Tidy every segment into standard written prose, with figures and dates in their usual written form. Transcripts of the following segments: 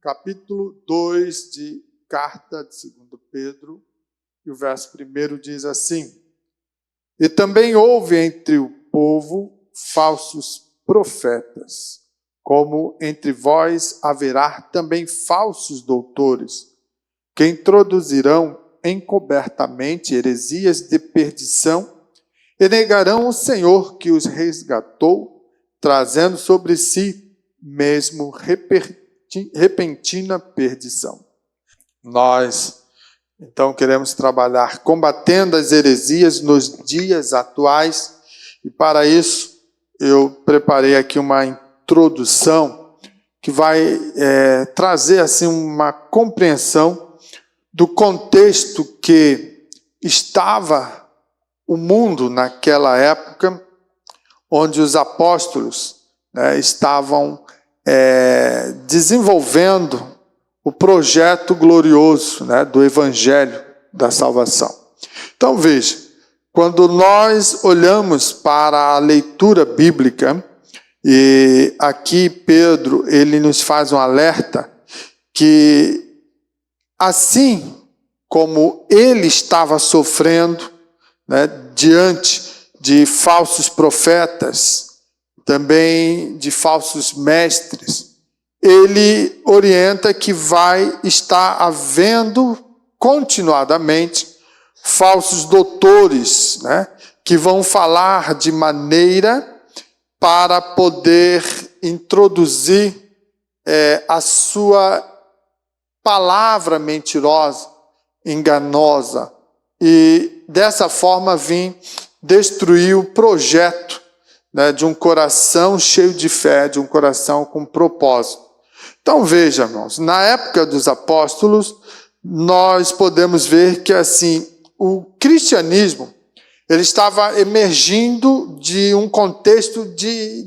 capítulo 2 de carta de 2 Pedro, e o verso 1 diz assim: E também houve entre o povo falsos profetas, como entre vós haverá também falsos doutores, que introduzirão encobertamente heresias de perdição e negarão o Senhor que os resgatou, trazendo sobre si mesmo repentina perdição. Nós, então, queremos trabalhar combatendo as heresias nos dias atuais, e para isso eu preparei aqui uma introdução que vai trazer assim uma compreensão do contexto que estava o mundo naquela época, onde os apóstolos estavam desenvolvendo o projeto glorioso do Evangelho da salvação. Então veja, quando nós olhamos para a leitura bíblica, e aqui Pedro ele nos faz um alerta que assim como ele estava sofrendo diante de falsos profetas, também de falsos mestres, ele orienta que vai estar havendo continuadamente falsos doutores, que vão falar de maneira para poder introduzir a sua palavra mentirosa, enganosa, e dessa forma vir destruir o projeto de um coração cheio de fé, de um coração com propósito. Então veja, irmãos, na época dos apóstolos, nós podemos ver que assim, o cristianismo ele estava emergindo de um contexto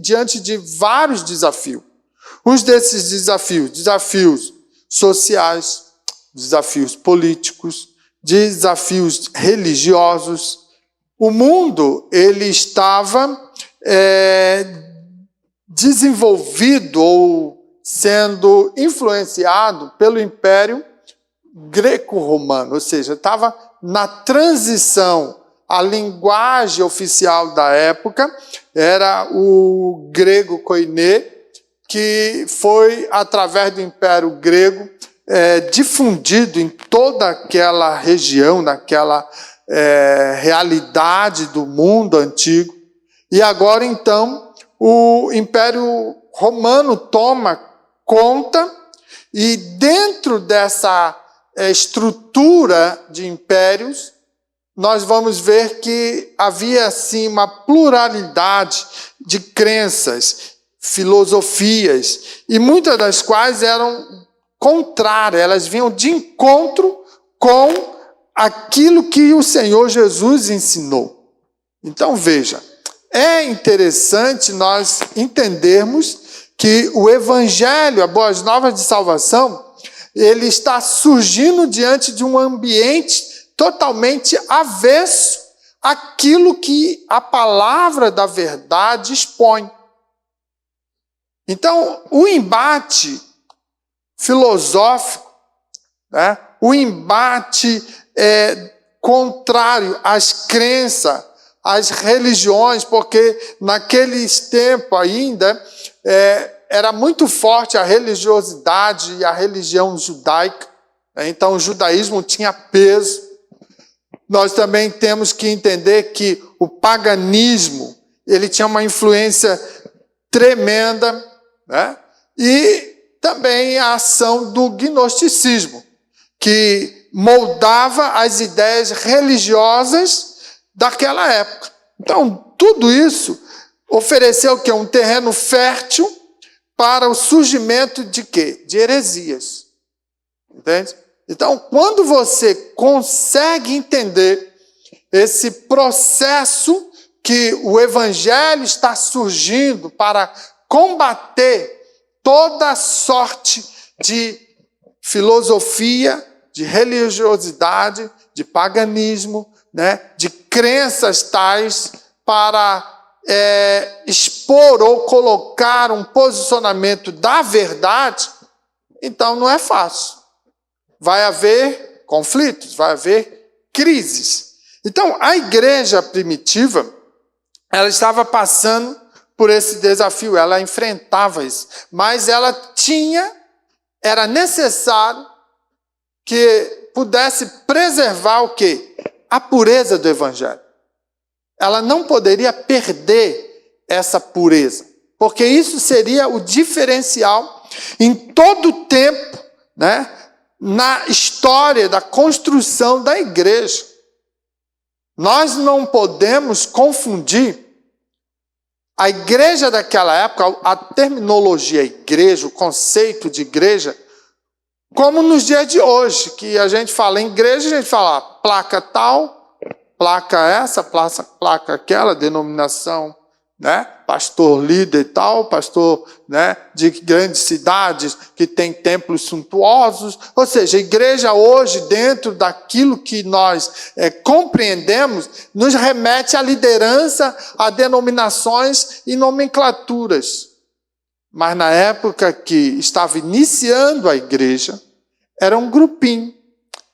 diante de vários desafios. Uns desses desafios sociais, desafios políticos, desafios religiosos. O mundo ele estava desenvolvido ou sendo influenciado pelo Império Greco-Romano, ou seja, estava na transição. A linguagem oficial da época era o grego koiné, que foi, através do Império Grego, difundido em toda aquela região, naquela realidade do mundo antigo. E agora, então, o Império Romano toma conta, e dentro dessa estrutura de impérios, nós vamos ver que havia assim uma pluralidade de crenças, filosofias, e muitas das quais eram contrárias, elas vinham de encontro com aquilo que o Senhor Jesus ensinou. Então veja, é interessante nós entendermos que o Evangelho, a Boas Novas de Salvação, ele está surgindo diante de um ambiente totalmente avesso àquilo que a palavra da verdade expõe. Então, o embate filosófico, o embate contrário às crenças, às religiões, porque naqueles tempos ainda era muito forte a religiosidade e a religião judaica, então o judaísmo tinha peso. Nós também temos que entender que o paganismo ele tinha uma influência tremenda, e também a ação do gnosticismo, que moldava as ideias religiosas daquela época. Então, tudo isso ofereceu que um terreno fértil para o surgimento de quê? De heresias. Entende? Então, quando você consegue entender esse processo que o Evangelho está surgindo para combater toda sorte de filosofia, de religiosidade, de paganismo, de crenças tais, para expor ou colocar um posicionamento da verdade, então não é fácil. Vai haver conflitos, vai haver crises. Então, a igreja primitiva, ela estava passando por esse desafio, ela enfrentava isso. Mas era necessário que pudesse preservar o quê? A pureza do evangelho. Ela não poderia perder essa pureza, porque isso seria o diferencial em todo o tempo, né, na história da construção da igreja. Nós não podemos confundir a igreja daquela época, a terminologia igreja, o conceito de igreja, como nos dias de hoje, que a gente fala em igreja, a gente fala placa tal, placa essa, placa aquela, denominação, né? Pastor líder tal, pastor, né, de grandes cidades que tem templos suntuosos. Ou seja, a igreja hoje, dentro daquilo que nós compreendemos, nos remete à liderança, a denominações e nomenclaturas. Mas na época que estava iniciando a igreja, era um grupinho,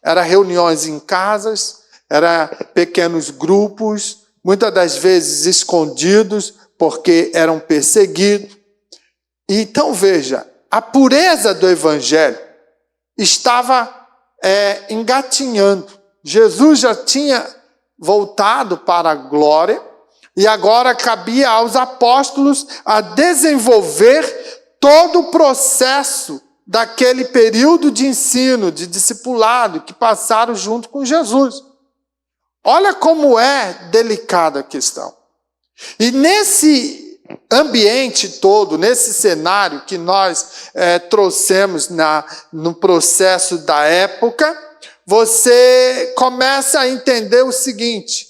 era reuniões em casas, era pequenos grupos, muitas das vezes escondidos, porque eram perseguidos. Então veja, a pureza do evangelho estava engatinhando. Jesus já tinha voltado para a glória, e agora cabia aos apóstolos a desenvolver todo o processo daquele período de ensino, de discipulado, que passaram junto com Jesus. Olha como é delicada a questão. E nesse ambiente todo, nesse cenário que nós trouxemos no processo da época, você começa a entender o seguinte: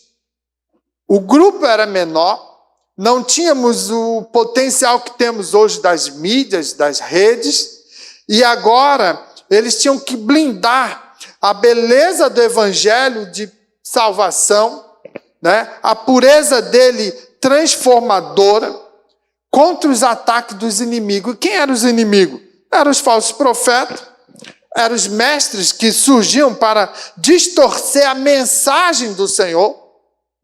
o grupo era menor, não tínhamos o potencial que temos hoje das mídias, das redes, e agora eles tinham que blindar a beleza do evangelho de salvação, né? A pureza dele transformadora contra os ataques dos inimigos. E quem eram os inimigos? Eram os falsos profetas, eram os mestres que surgiam para distorcer a mensagem do Senhor.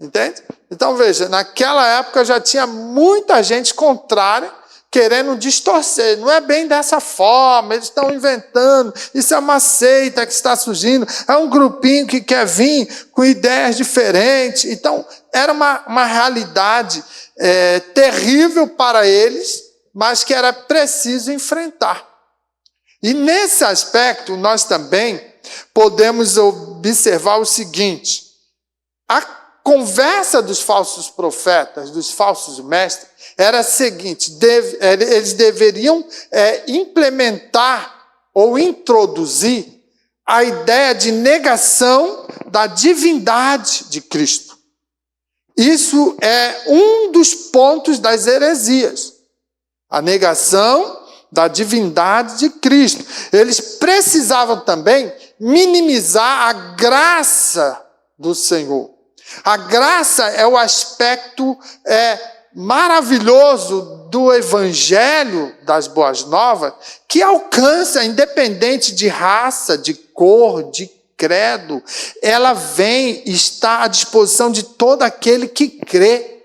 Entende? Então veja, naquela época já tinha muita gente contrária, querendo distorcer. Não é bem dessa forma, eles estão inventando, isso é uma seita que está surgindo, é um grupinho que quer vir com ideias diferentes. Então, era uma realidade terrível para eles, mas que era preciso enfrentar. E nesse aspecto, nós também podemos observar o seguinte: a conversa dos falsos profetas, dos falsos mestres, era a seguinte: eles deveriam implementar ou introduzir a ideia de negação da divindade de Cristo. Isso é um dos pontos das heresias, a negação da divindade de Cristo. Eles precisavam também minimizar a graça do Senhor. A graça é o aspecto maravilhoso do evangelho das boas novas, que alcança, independente de raça, de cor, de credo, ela vem e está à disposição de todo aquele que crê.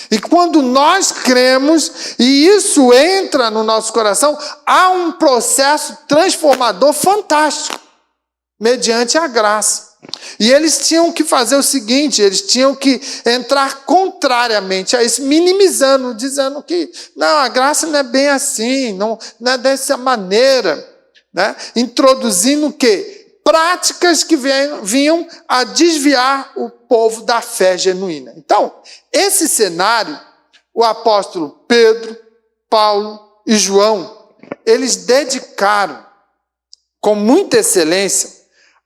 E quando nós cremos, e isso entra no nosso coração, há um processo transformador fantástico, mediante a graça. E eles tinham que fazer o seguinte: eles tinham que entrar contrariamente a isso, minimizando, dizendo que não, a graça não é bem assim, não é dessa maneira, né? Introduzindo o quê? Práticas que vinham a desviar o povo da fé genuína. Então, esse cenário, o apóstolo Pedro, Paulo e João, eles dedicaram com muita excelência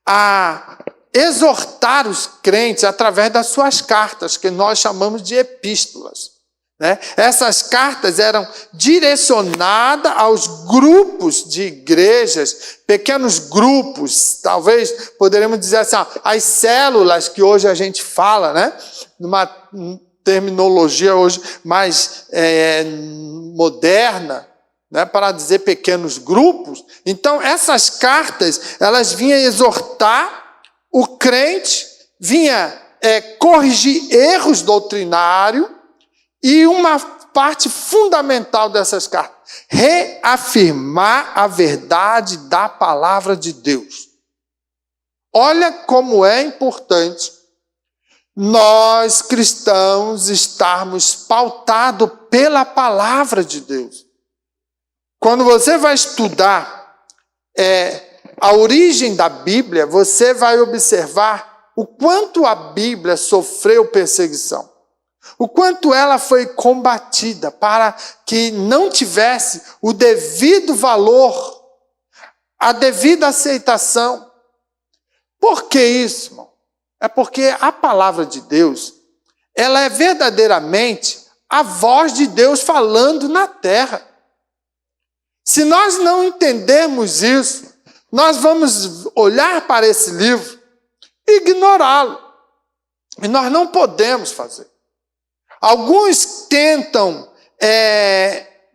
a exortar os crentes através das suas cartas, que nós chamamos de epístolas, né? Essas cartas eram direcionadas aos grupos de igrejas, pequenos grupos, talvez poderíamos dizer assim, as células que hoje a gente fala, né? Numa terminologia hoje mais moderna, né, para dizer pequenos grupos. Então, essas cartas, elas vinham exortar o crente, vinha corrigir erros doutrinários, e uma parte fundamental dessas cartas, reafirmar a verdade da palavra de Deus. Olha como é importante nós, cristãos, estarmos pautados pela palavra de Deus. Quando você vai estudar a origem da Bíblia, você vai observar o quanto a Bíblia sofreu perseguição, o quanto ela foi combatida para que não tivesse o devido valor, a devida aceitação. Por que isso, irmão? É porque a palavra de Deus, ela é verdadeiramente a voz de Deus falando na terra. Se nós não entendermos isso, nós vamos olhar para esse livro e ignorá-lo. E nós não podemos fazer. Alguns tentam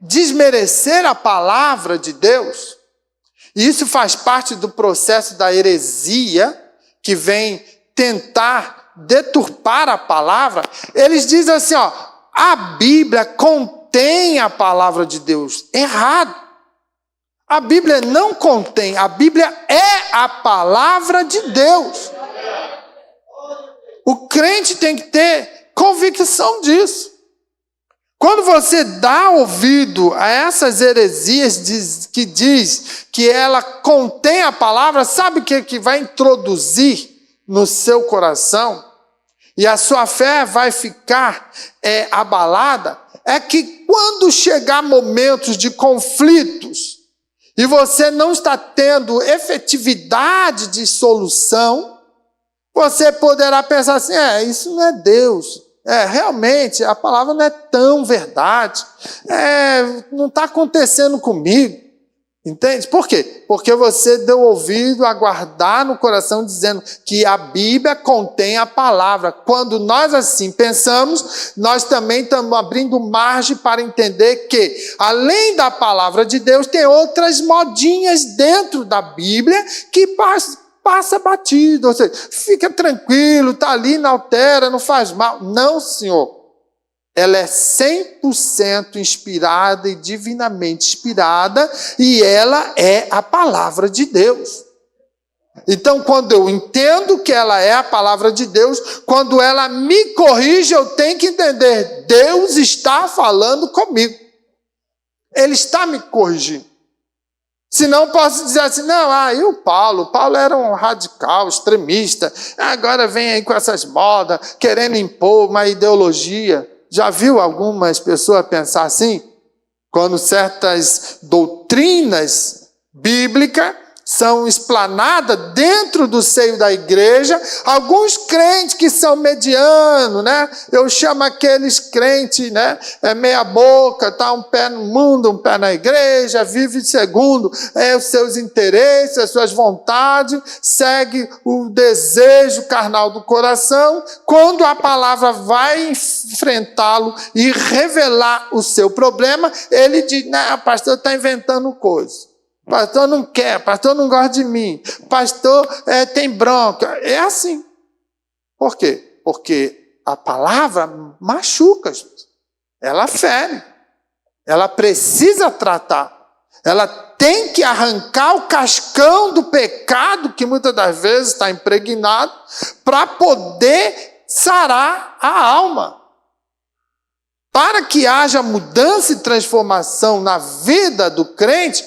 desmerecer a palavra de Deus, e isso faz parte do processo da heresia, que vem tentar deturpar a palavra. Eles dizem assim, a Bíblia contém a palavra de Deus. Errado. A Bíblia não contém, a Bíblia é a palavra de Deus. O crente tem que ter convicção disso. Quando você dá ouvido a essas heresias que diz que ela contém a palavra, sabe o que vai introduzir no seu coração? E a sua fé vai ficar abalada? É que quando chegar momentos de conflitos e você não está tendo efetividade de solução, você poderá pensar assim, isso não é Deus. Realmente, a palavra não é tão verdade. Não está acontecendo comigo. Entende? Por quê? Porque você deu ouvido a guardar no coração dizendo que a Bíblia contém a palavra. Quando nós assim pensamos, nós também estamos abrindo margem para entender que, além da palavra de Deus, tem outras modinhas dentro da Bíblia que passa batido, ou seja, fica tranquilo, está ali, não altera, não faz mal. Não, Senhor. Ela é 100% inspirada e divinamente inspirada, e ela é a palavra de Deus. Então, quando eu entendo que ela é a palavra de Deus, quando ela me corrige, eu tenho que entender, Deus está falando comigo. Ele está me corrigindo. Senão posso dizer assim, e o Paulo era um radical, extremista, agora vem aí com essas modas, querendo impor uma ideologia. Já viu algumas pessoas pensar assim? Quando certas doutrinas bíblicas são explanadas dentro do seio da igreja, alguns crentes que são medianos, né? Eu chamo aqueles crentes, né? Meia boca, tá um pé no mundo, um pé na igreja, vive segundo os seus interesses, as suas vontades, segue o desejo carnal do coração. Quando a palavra vai enfrentá-lo e revelar o seu problema, ele diz, o pastor está inventando coisa. Pastor não quer, pastor não gosta de mim, pastor tem bronca. É assim. Por quê? Porque a palavra machuca, gente. Ela fere. Ela precisa tratar. Ela tem que arrancar o cascão do pecado que muitas das vezes está impregnado para poder sarar a alma. Para que haja mudança e transformação na vida do crente,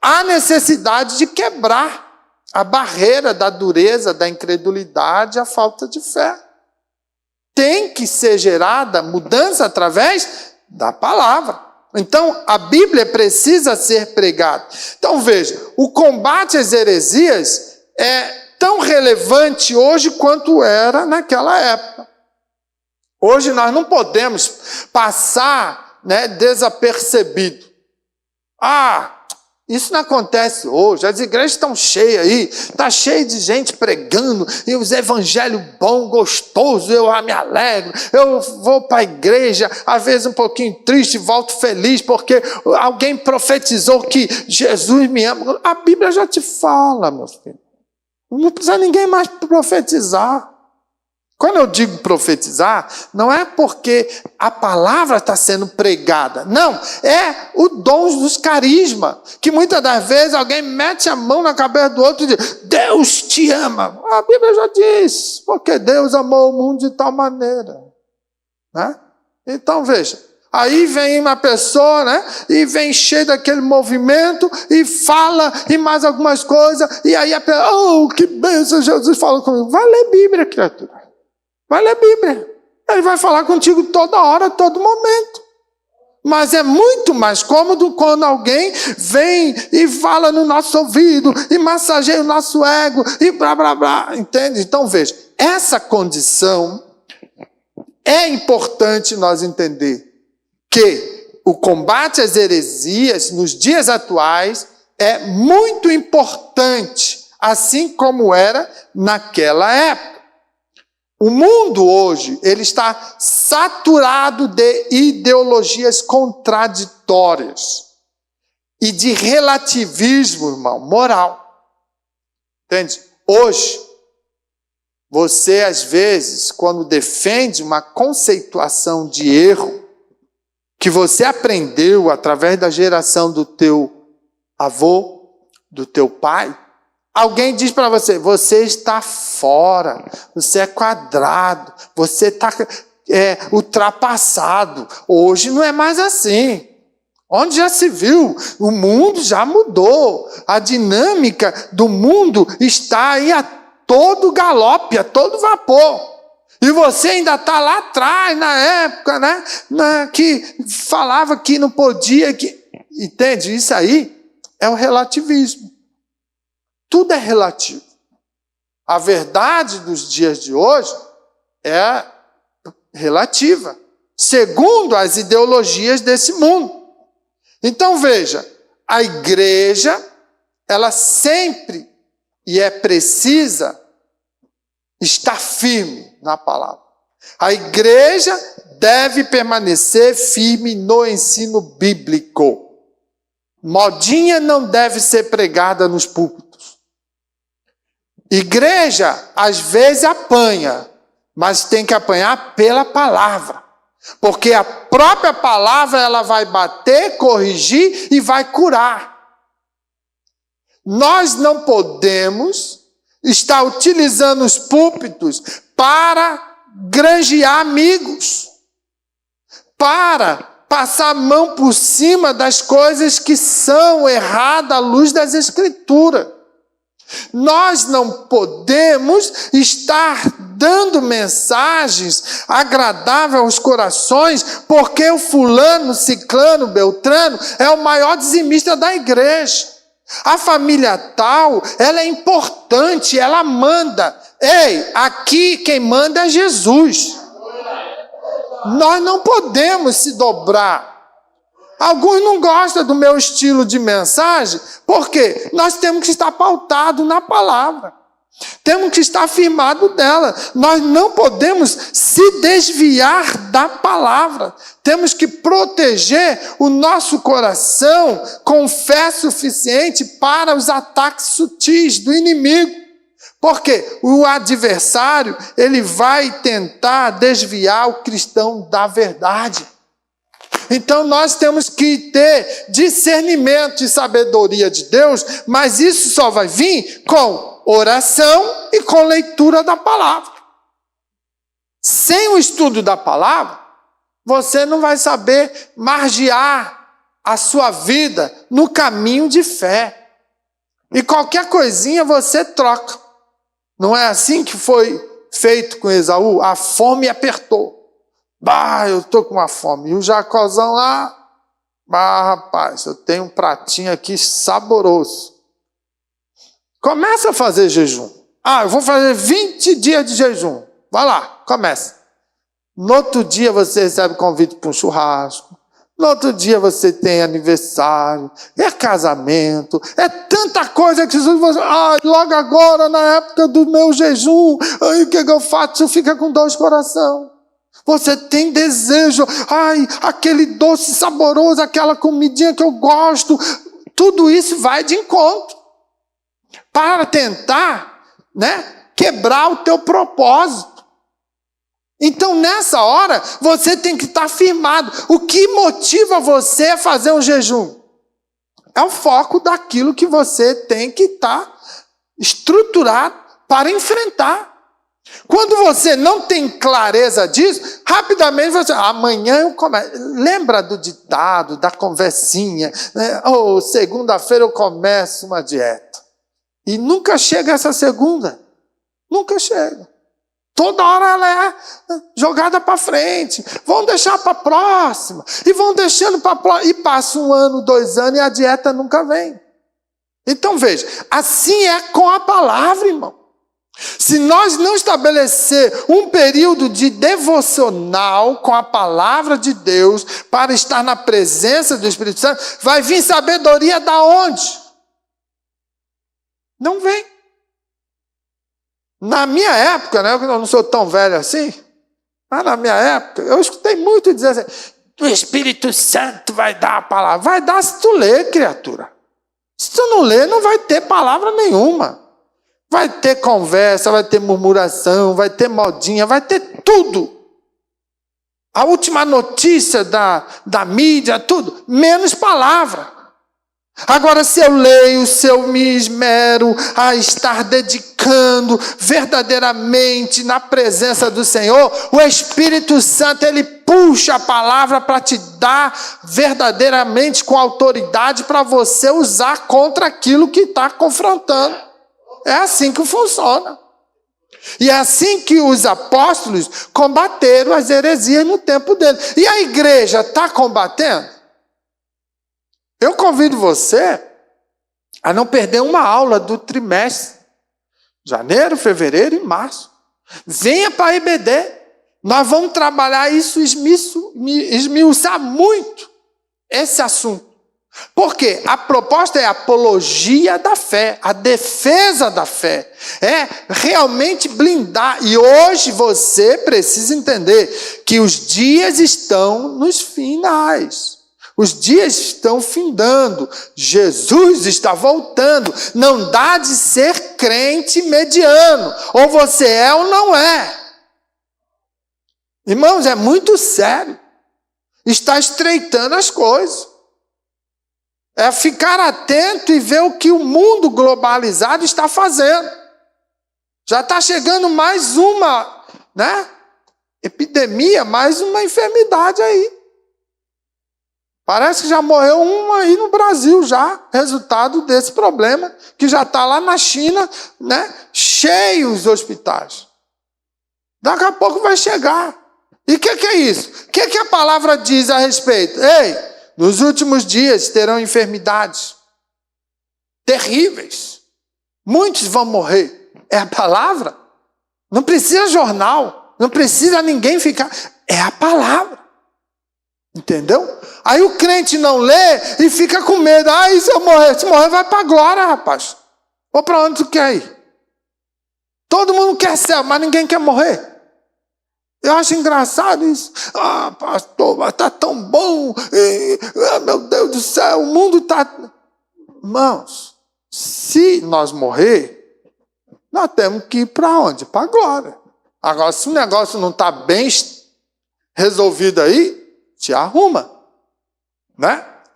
há necessidade de quebrar a barreira da dureza, da incredulidade, a falta de fé. Tem que ser gerada mudança através da palavra. Então, a Bíblia precisa ser pregada. Então, veja, o combate às heresias é tão relevante hoje quanto era naquela época. Hoje nós não podemos passar desapercebido. Isso não acontece hoje. As igrejas estão cheias aí, está cheio de gente pregando, e os evangelhos bom, gostoso, eu me alegro, eu vou para a igreja, às vezes um pouquinho triste, volto feliz, porque alguém profetizou que Jesus me ama. A Bíblia já te fala, meu filho. Não precisa ninguém mais profetizar. Quando eu digo profetizar, não é porque a palavra está sendo pregada. Não, é o dom dos carismas. Que muitas das vezes alguém mete a mão na cabeça do outro e diz, Deus te ama. A Bíblia já diz, porque Deus amou o mundo de tal maneira. Né? Então veja, aí vem uma pessoa, né, e vem cheio daquele movimento e fala e mais algumas coisas. E aí a pessoa, oh, que bênção, Jesus falou comigo. Vai ler Bíblia, criatura. Vai ler Bíblia. Ele vai falar contigo toda hora, todo momento. Mas é muito mais cômodo quando alguém vem e fala no nosso ouvido, e massageia o nosso ego, e blá, blá, blá. Entende? Então, veja, essa condição é importante nós entender que o combate às heresias nos dias atuais é muito importante, assim como era naquela época. O mundo hoje, ele está saturado de ideologias contraditórias e de relativismo, irmão, moral. Entende? Hoje, você às vezes, quando defende uma conceituação de erro, que você aprendeu através da geração do teu avô, do teu pai, alguém diz para você, você está fora, você é quadrado, você está ultrapassado. Hoje não é mais assim. Onde já se viu? O mundo já mudou. A dinâmica do mundo está aí a todo galope, a todo vapor. E você ainda está lá atrás, na época, né? Que falava que não podia. Entende? Isso aí é o relativismo. Tudo é relativo. A verdade dos dias de hoje é relativa, segundo as ideologias desse mundo. Então veja, a igreja, ela sempre e é precisa estar firme na palavra. A igreja deve permanecer firme no ensino bíblico. Modinha não deve ser pregada nos púlpitos. Igreja, às vezes, apanha, mas tem que apanhar pela palavra. Porque a própria palavra, ela vai bater, corrigir e vai curar. Nós não podemos estar utilizando os púlpitos para granjear amigos, para passar a mão por cima das coisas que são erradas à luz das Escrituras. Nós não podemos estar dando mensagens agradáveis aos corações porque o fulano, ciclano, beltrano é o maior dizimista da igreja. A família tal, ela é importante, ela manda. Ei, aqui quem manda é Jesus. Nós não podemos se dobrar. Alguns não gostam do meu estilo de mensagem, porque nós temos que estar pautados na palavra. Temos que estar firmados dela. Nós não podemos se desviar da palavra. Temos que proteger o nosso coração com fé suficiente para os ataques sutis do inimigo. Porque o adversário, ele vai tentar desviar o cristão da verdade. Então nós temos que ter discernimento e sabedoria de Deus, mas isso só vai vir com oração e com leitura da palavra. Sem o estudo da palavra, você não vai saber margear a sua vida no caminho de fé. E qualquer coisinha você troca. Não é assim que foi feito com Esaú? A fome apertou. Bah, eu estou com uma fome. E o Jacózão lá, rapaz, eu tenho um pratinho aqui saboroso. Começa a fazer jejum. Eu vou fazer 20 dias de jejum. Vai lá, começa. No outro dia você recebe convite para um churrasco, No outro dia você tem aniversário, é casamento, é tanta coisa que Jesus vai dizer, logo agora, na época do meu jejum, o que eu faço? Você fica com dor de coração. Você tem desejo, aquele doce saboroso, aquela comidinha que eu gosto. Tudo isso vai de encontro para tentar, quebrar o teu propósito. Então, nessa hora, você tem que estar firmado. O que motiva você a fazer um jejum? É o foco daquilo que você tem que estar estruturado para enfrentar. Quando você não tem clareza disso, rapidamente você, amanhã eu começo. Lembra do ditado, da conversinha, segunda-feira eu começo uma dieta. E nunca chega essa segunda. Nunca chega. Toda hora ela é jogada para frente. Vão deixar para a próxima. E vão deixando para a próxima. E passa 1 ano, 2 anos e a dieta nunca vem. Então veja, assim é com a palavra, irmão. Se nós não estabelecer um período de devocional com a palavra de Deus para estar na presença do Espírito Santo, vai vir sabedoria da onde? Não vem. Na minha época, eu não sou tão velho assim, mas na minha época, eu escutei muito dizer assim, o Espírito Santo vai dar a palavra. Vai dar se tu ler, criatura. Se tu não ler, não vai ter palavra nenhuma. Vai ter conversa, vai ter murmuração, vai ter modinha, vai ter tudo. A última notícia da mídia, tudo, menos palavra. Agora, se eu leio, se eu me esmero a estar dedicando verdadeiramente na presença do Senhor, o Espírito Santo, ele puxa a palavra para te dar verdadeiramente com autoridade para você usar contra aquilo que está confrontando. É assim que funciona. E é assim que os apóstolos combateram as heresias no tempo dele. E a igreja está combatendo? Eu convido você a não perder uma aula do trimestre. Janeiro, fevereiro e março. Venha para a IBD. Nós vamos trabalhar isso, esmiuçar muito esse assunto. Porque a proposta é a apologia da fé, a defesa da fé. É realmente blindar. E hoje você precisa entender que os dias estão nos finais. Os dias estão findando. Jesus está voltando. Não dá de ser crente mediano. Ou você é ou não é. Irmãos, é muito sério. Está estreitando as coisas. É ficar atento e ver o que o mundo globalizado está fazendo. Já está chegando mais uma, epidemia, mais uma enfermidade aí. Parece que já morreu uma aí no Brasil já, resultado desse problema, que já está lá na China, cheio os hospitais. Daqui a pouco vai chegar. E o que é isso? O que a palavra diz a respeito? Ei, nos últimos dias terão enfermidades terríveis. Muitos vão morrer. É a palavra. Não precisa jornal. Não precisa ninguém ficar. É a palavra. Entendeu? Aí o crente não lê e fica com medo. E se eu morrer? Se morrer, vai para a glória, rapaz. Ou para onde tu quer ir? Todo mundo quer céu, mas ninguém quer morrer. Eu acho engraçado isso. Pastor, mas está tão bom. Meu Deus do céu, o mundo está... Irmãos, se nós morrer, nós temos que ir para onde? Para a glória. Agora, se o negócio não está bem resolvido aí, te arruma.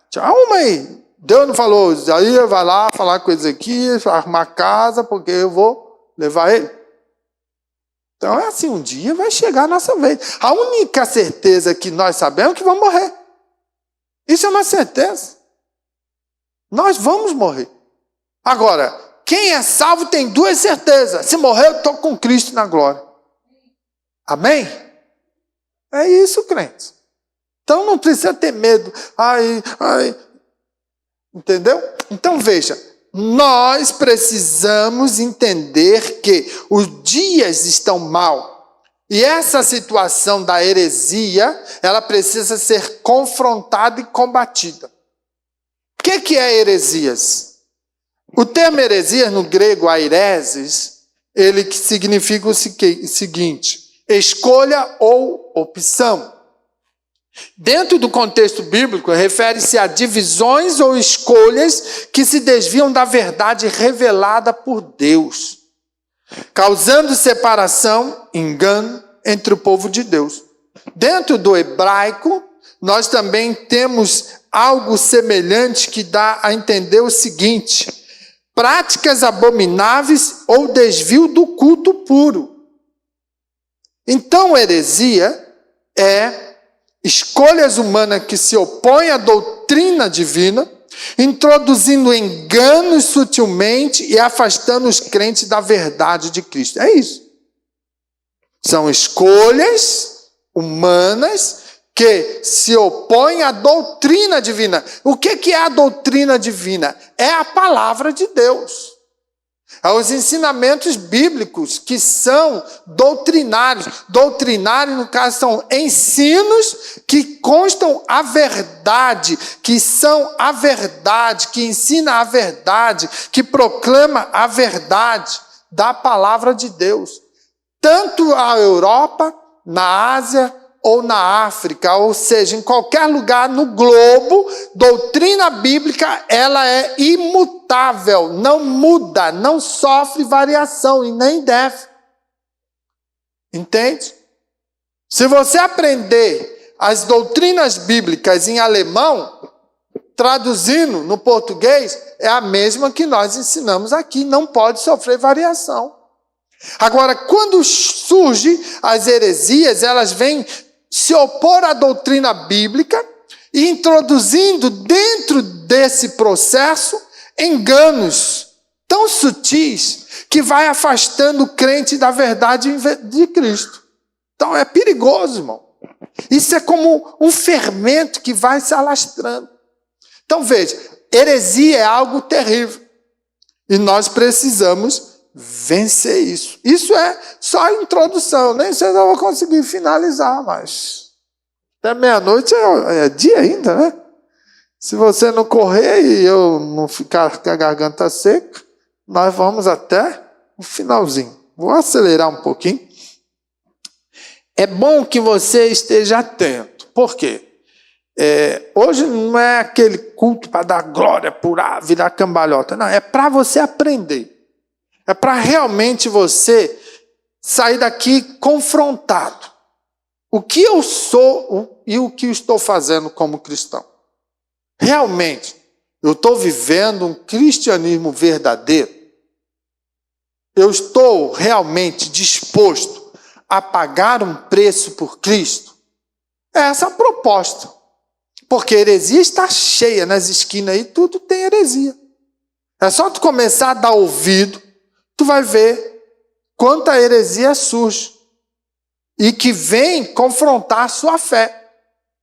Te arruma aí. Deus não falou, Isaías vai lá falar com Ezequias, arrumar casa, porque eu vou levar ele. Então é assim, um dia vai chegar a nossa vez. A única certeza que nós sabemos é que vamos morrer. Isso é uma certeza. Nós vamos morrer. Agora, quem é salvo tem 2 certezas. Se morrer, eu estou com Cristo na glória. Amém? É isso, crentes. Então não precisa ter medo. Entendeu? Então veja, nós precisamos entender que os dias estão mal E essa situação da heresia, ela precisa ser confrontada e combatida. O que é heresias? O termo heresias, no grego, aireses, ele que significa o seguinte: escolha ou opção. Dentro do contexto bíblico, refere-se a divisões ou escolhas que se desviam da verdade revelada por Deus, causando separação, engano entre o povo de Deus. Dentro do hebraico, nós também temos algo semelhante que dá a entender o seguinte: práticas abomináveis ou desvio do culto puro. Então, heresia é escolhas humanas que se opõem à doutrina divina, introduzindo enganos sutilmente e afastando os crentes da verdade de Cristo. É isso. São escolhas humanas que se opõem à doutrina divina. O que é a doutrina divina? É a palavra de Deus. É os ensinamentos bíblicos que são doutrinários. Doutrinários, no caso, são ensinos que constam a verdade, que são a verdade, que ensina a verdade, que proclama a verdade da palavra de Deus. Tanto a Europa, na Ásia ou na África, ou seja, em qualquer lugar no globo, doutrina bíblica, ela é imutável, não muda, não sofre variação e nem deve. Entende? Se você aprender as doutrinas bíblicas em alemão, traduzindo no português, é a mesma que nós ensinamos aqui, não pode sofrer variação. Agora, quando surgem as heresias, elas vêm se opor à doutrina bíblica e introduzindo dentro desse processo enganos tão sutis que vai afastando o crente da verdade de Cristo. Então é perigoso, irmão. Isso é como um fermento que vai se alastrando. Então veja, heresia é algo terrível e nós precisamos vencer isso. Isso é só a introdução. Nem sei se eu vou conseguir finalizar, mas até meia-noite é dia ainda, né? Se você não correr e eu não ficar com a garganta seca, nós vamos até o finalzinho. Vou acelerar um pouquinho. É bom que você esteja atento. Por quê? Hoje não é aquele culto para dar glória, purar, virar cambalhota. Não, é para você aprender. É para realmente você sair daqui confrontado. O que eu sou e o que eu estou fazendo como cristão. Realmente, eu estou vivendo um cristianismo verdadeiro? Eu estou realmente disposto a pagar um preço por Cristo? É essa a proposta. Porque a heresia está cheia nas esquinas aí, tudo tem heresia. É só tu começar a dar ouvido, tu vai ver quanta heresia surge e que vem confrontar a sua fé.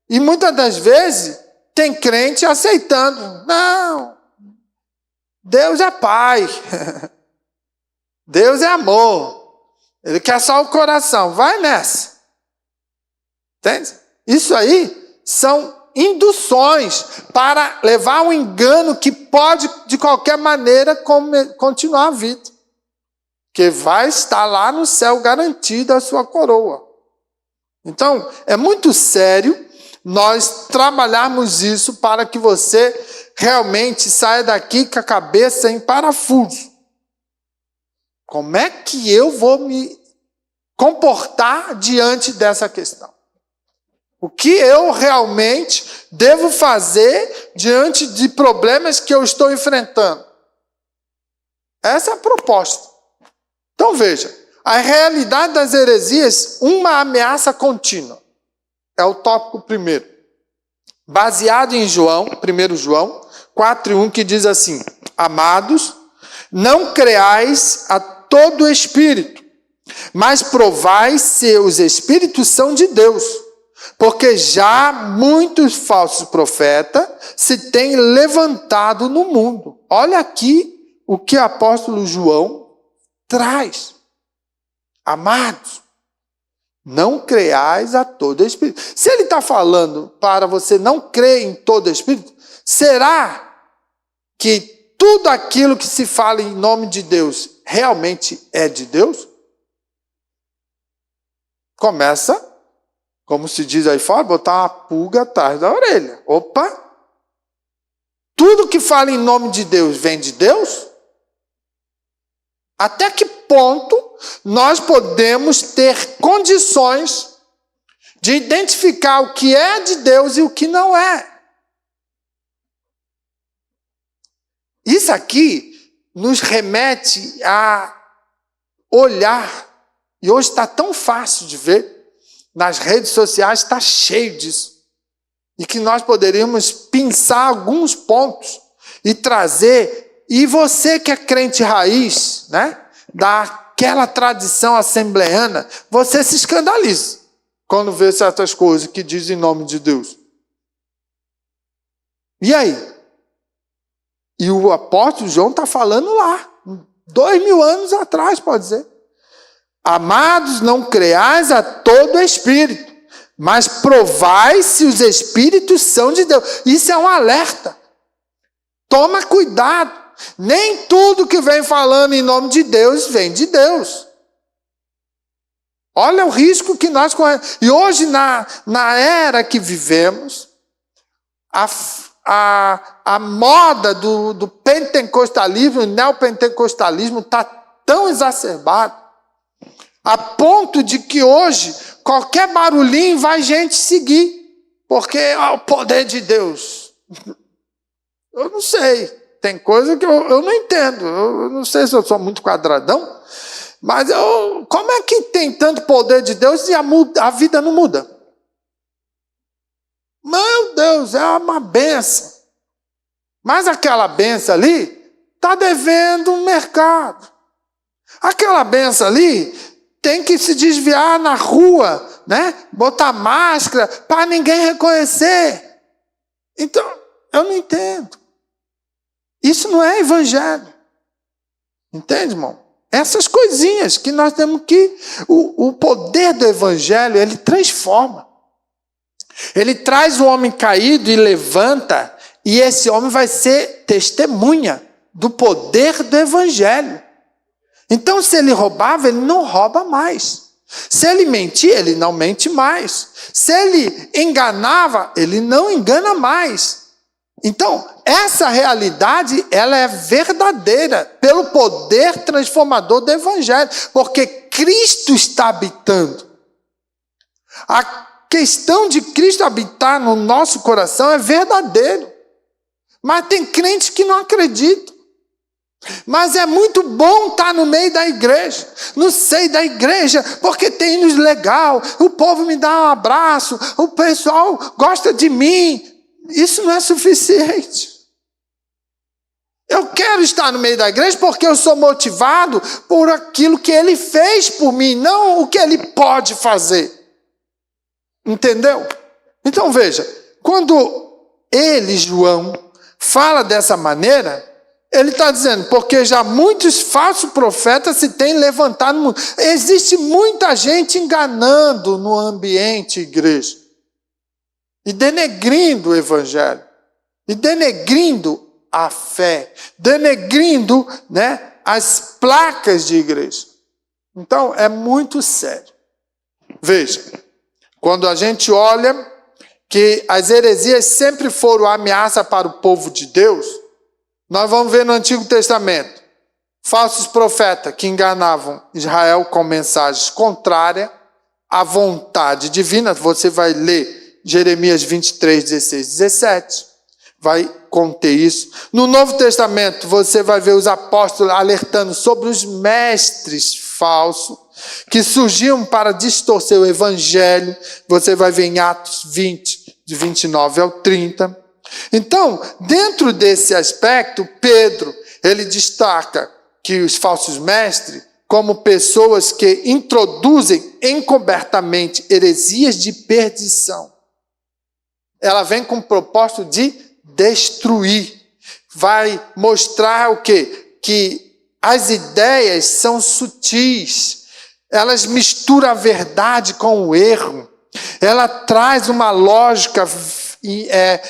E muitas das vezes tem crente aceitando. Não, Deus é Pai, Deus é amor, Ele quer só o coração, vai nessa. Entende? Isso aí são induções para levar um engano que pode de qualquer maneira continuar a vida. Que vai estar lá no céu garantida a sua coroa. Então, é muito sério nós trabalharmos isso para que você realmente saia daqui com a cabeça em parafuso. Como é que eu vou me comportar diante dessa questão? O que eu realmente devo fazer diante de problemas que eu estou enfrentando? Essa é a proposta. Então veja, a realidade das heresias, uma ameaça contínua. É o tópico primeiro. Baseado em João, 1 João 4:1, que diz assim: amados, não creais a todo espírito, mas provai se os espíritos são de Deus, porque já muitos falsos profetas se têm levantado no mundo. Olha aqui o que o apóstolo João traz. Amados, não creais a todo espírito. Se ele está falando para você não crer em todo espírito, será que tudo aquilo que se fala em nome de Deus realmente é de Deus? Começa, como se diz aí fora, botar uma pulga atrás da orelha. Opa! Tudo que fala em nome de Deus vem de Deus? Até que ponto nós podemos ter condições de identificar o que é de Deus e o que não é? Isso aqui nos remete a olhar, e hoje está tão fácil de ver, nas redes sociais está cheio disso, e que nós poderíamos pensar alguns pontos e trazer, e você que é crente raiz, né, daquela tradição assembleana, você se escandaliza quando vê certas coisas que dizem em nome de Deus. E aí? E o apóstolo João está falando lá, 2000 anos atrás, pode dizer. Amados, não creais a todo espírito, mas provai se os espíritos são de Deus. Isso é um alerta. Toma cuidado. Nem tudo que vem falando em nome de Deus vem de Deus. Olha o risco que nós corremos. E hoje, na era que vivemos, a moda do pentecostalismo, o neopentecostalismo está tão exacerbado, a ponto de que hoje, qualquer barulhinho vai gente seguir, porque é o poder de Deus. Eu não sei, tem coisa que eu não entendo, eu não sei se eu sou muito quadradão, mas como é que tem tanto poder de Deus e a vida não muda? Meu Deus, é uma benção. Mas aquela benção ali está devendo um mercado. Aquela benção ali tem que se desviar na rua, né? Botar máscara para ninguém reconhecer. Então, eu não entendo. Isso não é evangelho. Entende, irmão? Essas coisinhas que nós temos que... O poder do evangelho, ele transforma. Ele traz o homem caído e levanta, e esse homem vai ser testemunha do poder do evangelho. Então, se ele roubava, ele não rouba mais. Se ele mentia, ele não mente mais. Se ele enganava, ele não engana mais. Então, essa realidade, ela é verdadeira pelo poder transformador do evangelho, porque Cristo está habitando. A questão de Cristo habitar no nosso coração é verdadeiro. Mas tem crentes que não acreditam. Mas é muito bom estar no meio da igreja, no seio da igreja, porque tem hinos legal, o povo me dá um abraço, o pessoal gosta de mim. Isso não é suficiente. Eu quero estar no meio da igreja porque eu sou motivado por aquilo que ele fez por mim, não o que ele pode fazer. Entendeu? Então veja, quando ele, João, fala dessa maneira, ele está dizendo, porque já muitos falsos profetas se têm levantado no mundo. Existe muita gente enganando no ambiente igreja. E denegrindo o evangelho. E denegrindo a fé. Denegrindo, né, as placas de igreja. Então, é muito sério. Veja, quando a gente olha que as heresias sempre foram ameaça para o povo de Deus, nós vamos ver no Antigo Testamento falsos profetas que enganavam Israel com mensagens contrárias à vontade divina. Você vai ler Jeremias 23, 16, 17. Vai conter isso. No Novo Testamento, você vai ver os apóstolos alertando sobre os mestres falsos que surgiam para distorcer o evangelho. Você vai ver em Atos 20, de 29 ao 30. Então, dentro desse aspecto, Pedro, ele destaca que os falsos mestres, como pessoas que introduzem encobertamente heresias de perdição. Ela vem com o propósito de destruir. Vai mostrar o quê? Que as ideias são sutis. elas misturam a verdade com o erro. Ela traz uma lógica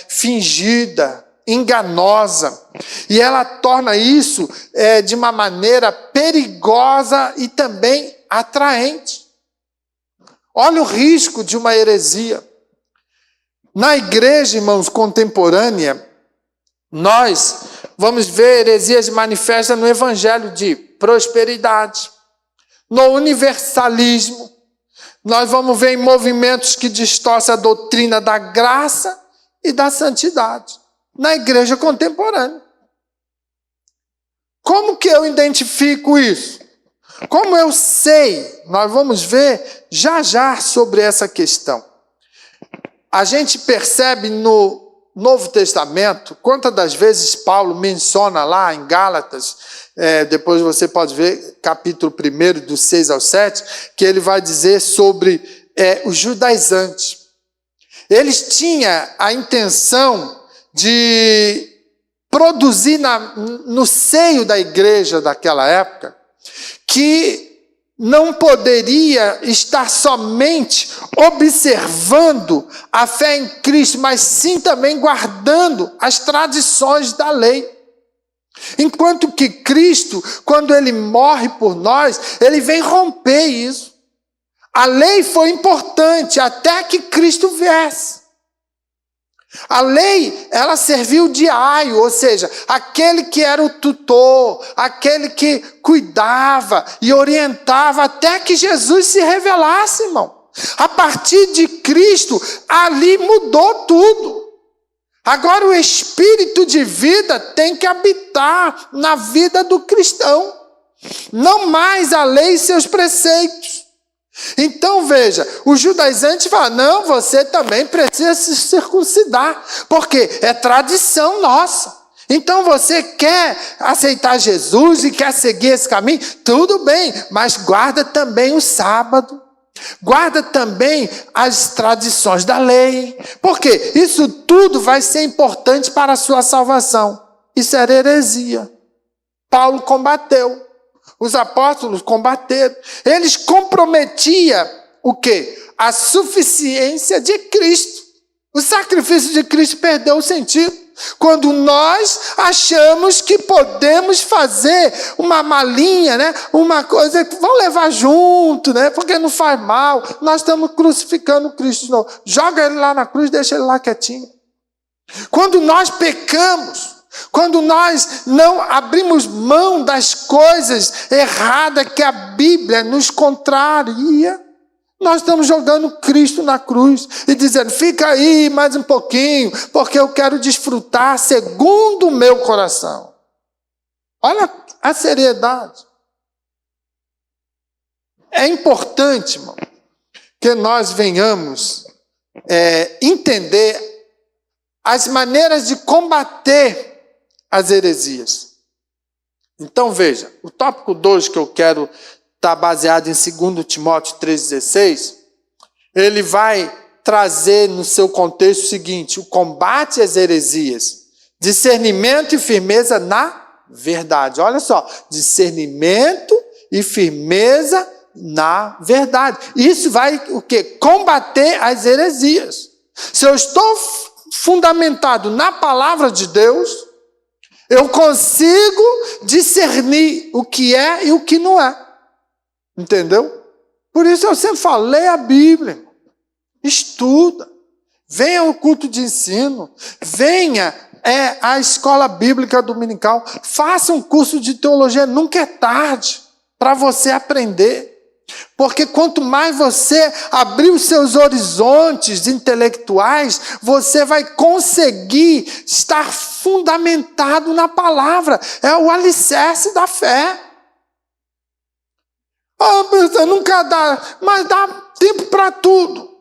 fingida, enganosa. E ela torna isso de uma maneira perigosa e também atraente. Olha o risco de uma heresia. Na igreja, irmãos, contemporânea, nós vamos ver heresias manifestas no evangelho de prosperidade, no universalismo. Nós vamos ver em movimentos que distorcem a doutrina da graça e da santidade. Na igreja contemporânea. Como que eu identifico isso? Como eu sei? Nós vamos ver já sobre essa questão. A gente percebe no Novo Testamento, quantas das vezes Paulo menciona lá em Gálatas, depois você pode ver capítulo 1, do 6 ao 7, que ele vai dizer sobre os judaizantes. Eles tinham a intenção de produzir no seio da igreja daquela época, que não poderia estar somente observando a fé em Cristo, mas sim também guardando as tradições da lei. Enquanto que Cristo, quando ele morre por nós, ele vem romper isso. A lei foi importante até que Cristo viesse. A lei, ela serviu de aio, ou seja, aquele que era o tutor, aquele que cuidava e orientava até que Jesus se revelasse, irmão. A partir de Cristo, ali mudou tudo. Agora o espírito de vida tem que habitar na vida do cristão. Não mais a lei e seus preceitos. Então veja, o judaizante fala, não, você também precisa se circuncidar, porque é tradição nossa. Então você quer aceitar Jesus e quer seguir esse caminho? Tudo bem, mas guarda também o sábado. Guarda também as tradições da lei, porque isso tudo vai ser importante para a sua salvação. Isso era heresia. Paulo combateu. Os apóstolos combateram. Eles comprometiam o quê? A suficiência de Cristo. O sacrifício de Cristo perdeu o sentido. Quando nós achamos que podemos fazer uma malinha, né? Uma coisa que vão levar junto, né? Porque não faz mal. Nós estamos crucificando Cristo de novo. Joga ele lá na cruz, deixa ele lá quietinho. Quando nós pecamos, quando nós não abrimos mão das coisas erradas que a Bíblia nos contraria, nós estamos jogando Cristo na cruz e dizendo, fica aí mais um pouquinho, porque eu quero desfrutar segundo o meu coração. Olha a seriedade. É importante, irmão, que nós venhamos entender as maneiras de combater as heresias. Então veja, o tópico 2 que eu quero estar baseado em 2 Timóteo 3,16, ele vai trazer no seu contexto o seguinte, o combate às heresias, discernimento e firmeza na verdade. Olha só, discernimento e firmeza na verdade. Isso vai o quê? Combater as heresias. Se eu estou fundamentado na palavra de Deus, eu consigo discernir o que é e o que não é. Entendeu? Por isso eu sempre falo, leia a Bíblia, estuda, venha ao culto de ensino, venha à escola bíblica dominical, faça um curso de teologia, nunca é tarde para você aprender. Porque quanto mais você abrir os seus horizontes intelectuais, você vai conseguir estar fundamentado na palavra. É o alicerce da fé. Nunca dá, mas dá tempo para tudo.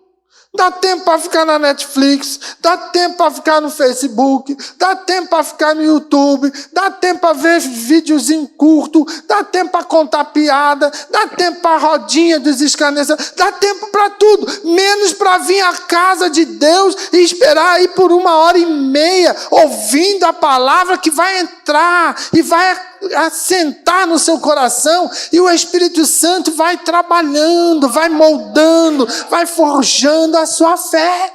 Dá tempo para ficar na Netflix, dá tempo para ficar no Facebook, dá tempo para ficar no YouTube, dá tempo para ver videozinho curto, dá tempo para contar piada, dá tempo para a rodinha dos escarnecedores, dá tempo para tudo, menos para vir à casa de Deus e esperar aí por 1h30, ouvindo a palavra que vai entrar e vai assentar no seu coração e o Espírito Santo vai trabalhando, vai moldando, vai forjando a sua fé.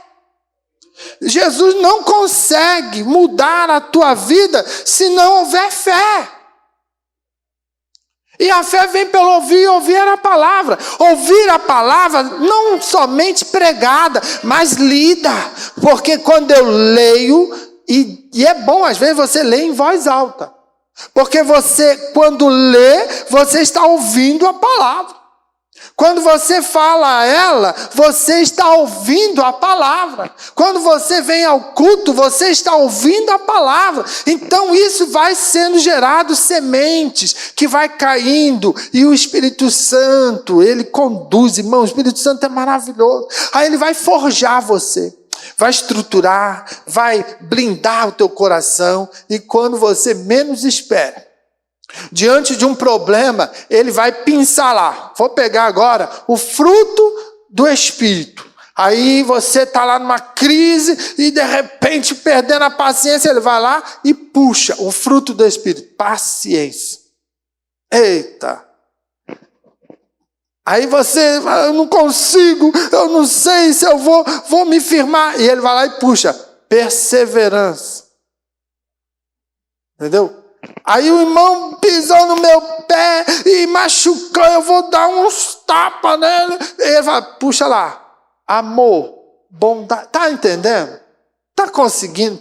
Jesus não consegue mudar a tua vida se não houver fé. E a fé vem pelo ouvir, ouvir a palavra. Ouvir a palavra não somente pregada, mas lida. Porque quando eu leio, e é bom às vezes você ler em voz alta. Porque você, quando lê, você está ouvindo a palavra. Quando você fala a ela, você está ouvindo a palavra. Quando você vem ao culto, você está ouvindo a palavra. Então isso vai sendo gerado sementes, que vai caindo. E o Espírito Santo, ele conduz, irmão, o Espírito Santo é maravilhoso. Aí ele vai forjar você, vai estruturar, vai blindar o teu coração. E quando você menos espera, diante de um problema, ele vai pincelar. Vou pegar agora o fruto do Espírito. Aí você está lá numa crise e de repente perdendo a paciência, ele vai lá e puxa o fruto do Espírito. Paciência. Eita. Aí você, eu não consigo, eu não sei se eu vou me firmar. E ele vai lá e puxa, perseverança. Entendeu? Aí o irmão pisou no meu pé e machucou, eu vou dar uns tapas nele. Ele vai, puxa lá, amor, bondade. Está entendendo? Está conseguindo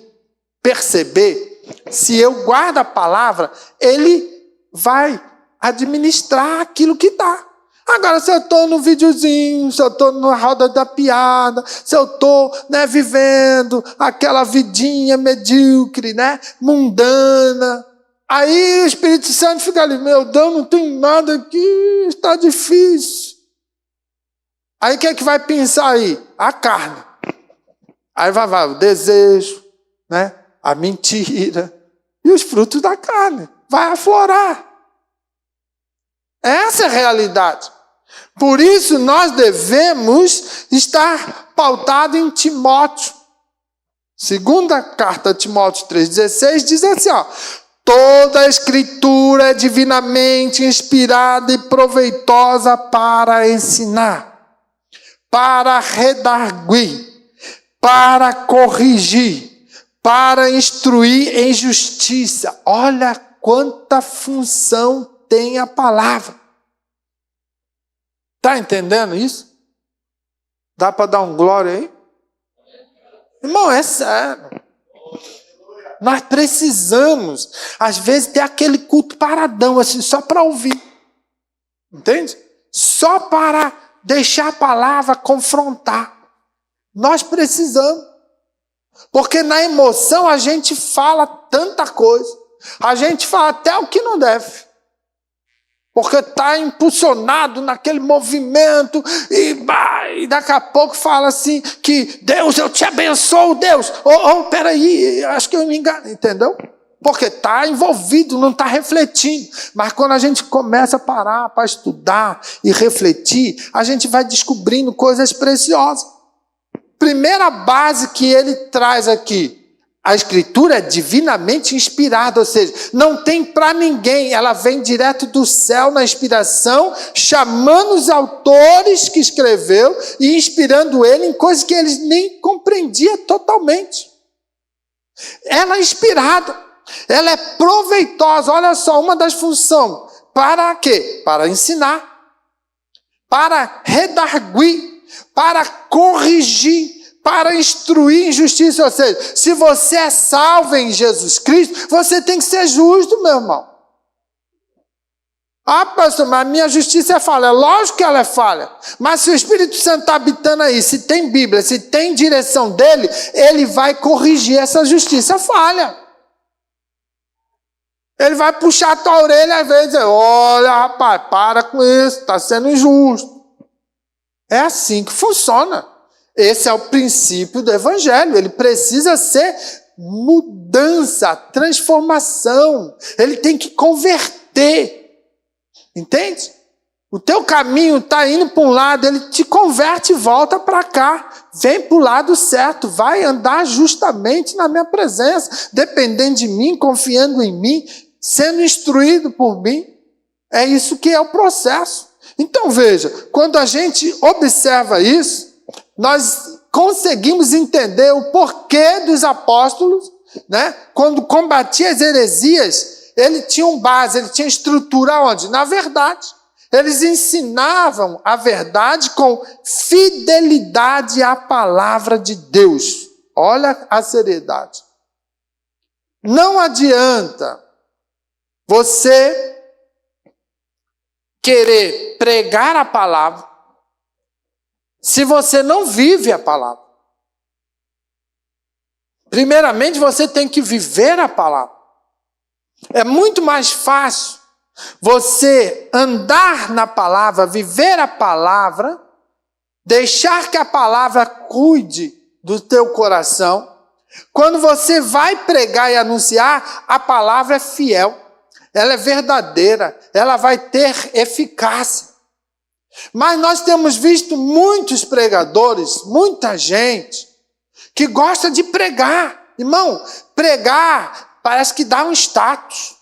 perceber? Se eu guardo a palavra, ele vai administrar aquilo que dá. Agora, se eu estou no videozinho, se eu estou na roda da piada, se eu estou vivendo aquela vidinha medíocre, mundana, aí o Espírito Santo fica ali, meu Deus, não tem nada aqui, está difícil. Aí o que é que vai pensar aí? A carne. Aí vai o desejo, a mentira e os frutos da carne. Vai aflorar. Essa é a realidade. Por isso nós devemos estar pautados em Timóteo. Segunda carta a Timóteo 3,16 diz assim, toda a escritura é divinamente inspirada e proveitosa para ensinar, para redarguir, para corrigir, para instruir em justiça. Olha quanta função tem a palavra. Está entendendo isso? Dá para dar um glória aí? Irmão, é sério. Nós precisamos, às vezes, ter aquele culto paradão, assim, só para ouvir. Entende? Só para deixar a palavra confrontar. Nós precisamos. Porque na emoção a gente fala tanta coisa. A gente fala até o que não deve. Porque está impulsionado naquele movimento e daqui a pouco fala assim que Deus, eu te abençoo, Deus. Peraí, acho que eu me engano, entendeu? Porque está envolvido, não está refletindo. Mas quando a gente começa a parar para estudar e refletir, a gente vai descobrindo coisas preciosas. Primeira base que ele traz aqui. A escritura é divinamente inspirada, ou seja, não tem para ninguém, ela vem direto do céu na inspiração, chamando os autores que escreveu e inspirando ele em coisas que eles nem compreendiam totalmente. Ela é inspirada, ela é proveitosa, olha só, uma das funções, para quê? Para ensinar, para redarguir, para corrigir, para instruir em justiça. Ou seja, se você é salvo em Jesus Cristo, você tem que ser justo, meu irmão. Pastor, mas a minha justiça é falha. Lógico que ela é falha. Mas se o Espírito Santo está habitando aí, se tem Bíblia, se tem direção dele, ele vai corrigir essa justiça falha. Ele vai puxar a tua orelha às vezes e dizer, olha, rapaz, para com isso, está sendo injusto. É assim que funciona. Esse é o princípio do Evangelho. Ele precisa ser mudança, transformação. Ele tem que converter. Entende? O teu caminho está indo para um lado, ele te converte e volta para cá. Vem para o lado certo, vai andar justamente na minha presença, dependendo de mim, confiando em mim. sendo instruído por mim. É isso que é o processo. Então veja, quando a gente observa isso, nós conseguimos entender o porquê dos apóstolos, né? Quando combatia as heresias, ele tinha base, ele tinha estrutura onde? Na verdade. Eles ensinavam a verdade com fidelidade à palavra de Deus. Olha a seriedade. Não adianta você querer pregar a palavra se você não vive a palavra. Primeiramente, você tem que viver a palavra. É muito mais fácil você andar na palavra, viver a palavra, deixar que a palavra cuide do teu coração. Quando você vai pregar e anunciar, a palavra é fiel, ela é verdadeira, ela vai ter eficácia. Mas nós temos visto muitos pregadores, muita gente, que gosta de pregar. Irmão, pregar parece que dá um status.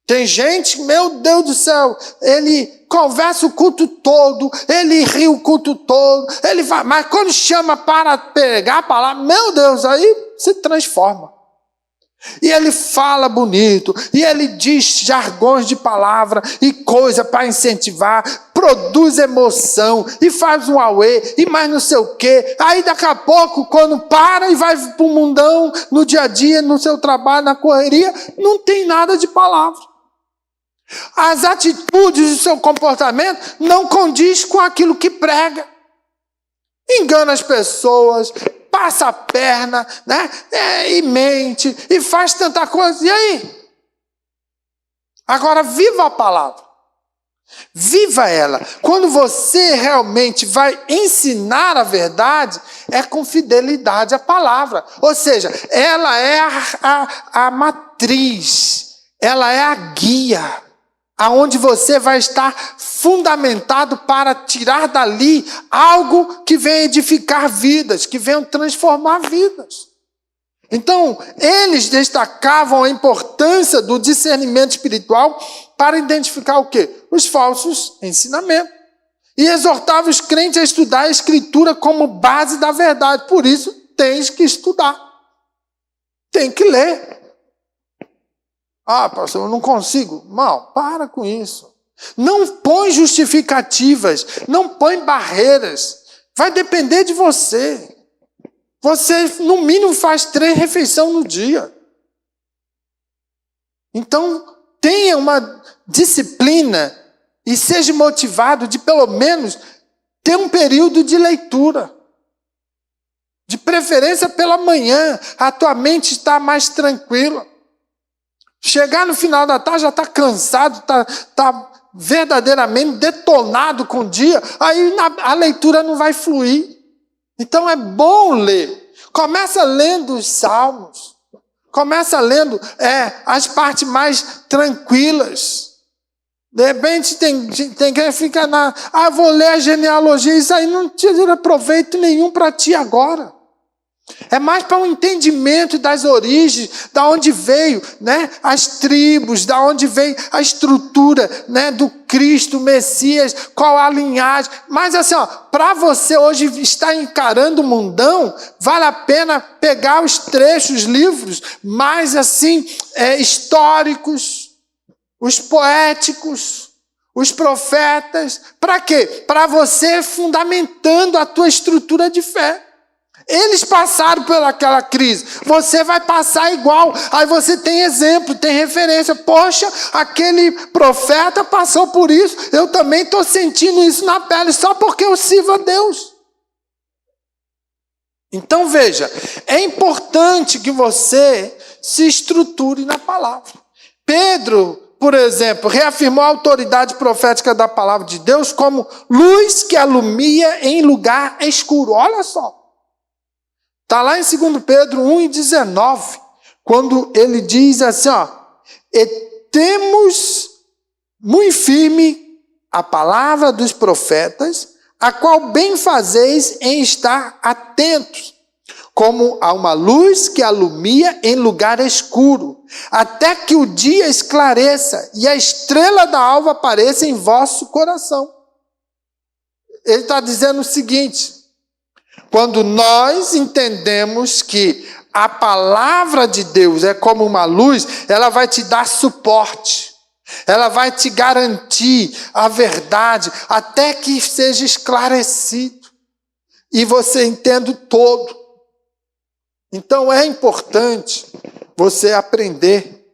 Tem gente, meu Deus do céu, ele conversa o culto todo, ele ri o culto todo, ele vai, mas quando chama para pregar a palavra, meu Deus, aí se transforma. E ele fala bonito, e ele diz jargões de palavra e coisa para incentivar, produz emoção, e faz um auê, e mais não sei o quê. Aí daqui a pouco, quando para e vai para o mundão, no dia a dia, no seu trabalho, na correria, não tem nada de palavra. As atitudes do seu comportamento não condiz com aquilo que prega. Engana as pessoas, passa a perna, né? E mente, e faz tanta coisa. E aí? Agora, viva a palavra. Viva ela. Quando você realmente vai ensinar a verdade, é com fidelidade à palavra. Ou seja, ela é a matriz, ela é a guia, aonde você vai estar fundamentado para tirar dali algo que venha edificar vidas, que venha transformar vidas. Então, eles destacavam a importância do discernimento espiritual para identificar o quê? Os falsos ensinamentos. E exortavam os crentes a estudar a Escritura como base da verdade. Por isso, tens que estudar. Tem que ler. Ah, pastor, eu não consigo. Não, para com isso. Não põe justificativas, não põe barreiras. Vai depender de você. Você, no mínimo, faz 3 refeições no dia. Então, tenha uma disciplina e seja motivado de, pelo menos, ter um período de leitura. De preferência pela manhã, a tua mente está mais tranquila. Chegar no final da tarde já está cansado, está verdadeiramente detonado com o dia, aí a leitura não vai fluir. Então é bom ler. Começa lendo os salmos. Começa lendo as partes mais tranquilas. De repente tem que ficar vou ler a genealogia, isso aí não tira proveito nenhum para ti agora. É mais para um entendimento das origens, da onde veio, né, as tribos, da onde veio a estrutura, né, do Cristo, Messias, qual a linhagem. Mas assim, para você hoje estar encarando o mundão, vale a pena pegar os trechos, os livros mais assim, históricos, os poéticos, os profetas. Para quê? Para você fundamentando a tua estrutura de fé. Eles passaram por aquela crise, você vai passar igual. Aí você tem exemplo, tem referência. Poxa, aquele profeta passou por isso, eu também estou sentindo isso na pele, só porque eu sirvo a Deus. Então veja, é importante que você se estruture na palavra. Pedro, por exemplo, reafirmou a autoridade profética da palavra de Deus como luz que alumia em lugar escuro. Olha só. Está lá em 2 Pedro 1:19, quando ele diz assim, e temos muito firme a palavra dos profetas, a qual bem fazeis em estar atentos, como a uma luz que alumia em lugar escuro, até que o dia esclareça e a estrela da alva apareça em vosso coração. Ele está dizendo o seguinte: quando nós entendemos que a palavra de Deus é como uma luz, ela vai te dar suporte, ela vai te garantir a verdade, até que seja esclarecido e você entenda o todo. Então é importante você aprender.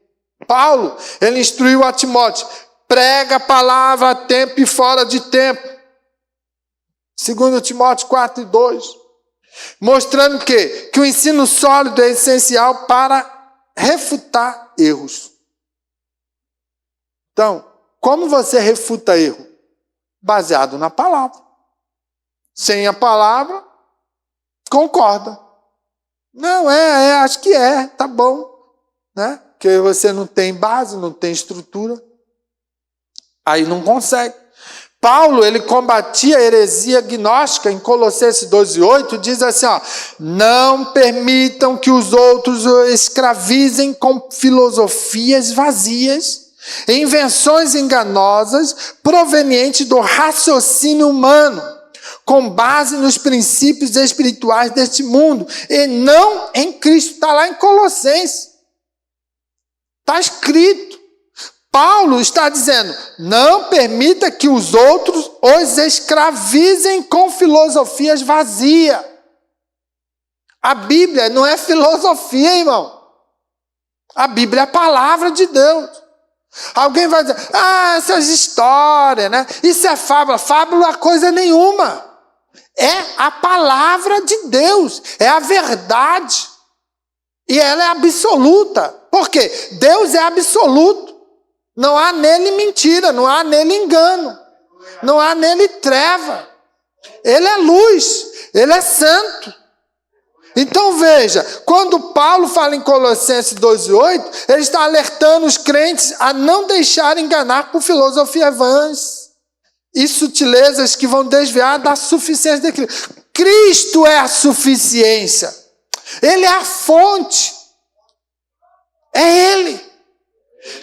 Paulo, ele instruiu a Timóteo: prega a palavra a tempo e fora de tempo. 2 Timóteo 4:2. Mostrando que o ensino sólido é essencial para refutar erros. Então, como você refuta erro? Baseado na palavra. Sem a palavra, concorda. Não, acho que tá bom. Né? Porque você não tem base, não tem estrutura. Aí não consegue. Paulo, ele combatia a heresia gnóstica em Colossenses 12:8, diz assim, não permitam que os outros o escravizem com filosofias vazias, invenções enganosas, provenientes do raciocínio humano, com base nos princípios espirituais deste mundo, e não em Cristo. Está lá em Colossenses. Está escrito. Paulo está dizendo: não permita que os outros os escravizem com filosofias vazias. A Bíblia não é filosofia, irmão. A Bíblia é a palavra de Deus. Alguém vai dizer: essas histórias, né? Isso é fábula. Fábula é coisa nenhuma. É a palavra de Deus, é a verdade. E ela é absoluta. Por quê? Deus é absoluto. Não há nele mentira, não há nele engano, não há nele treva. Ele é luz, ele é santo. Então veja, quando Paulo fala em Colossenses 12:8, ele está alertando os crentes a não deixarem enganar por filosofias vãs e sutilezas que vão desviar da suficiência de Cristo. Cristo é a suficiência. Ele é a fonte. É Ele.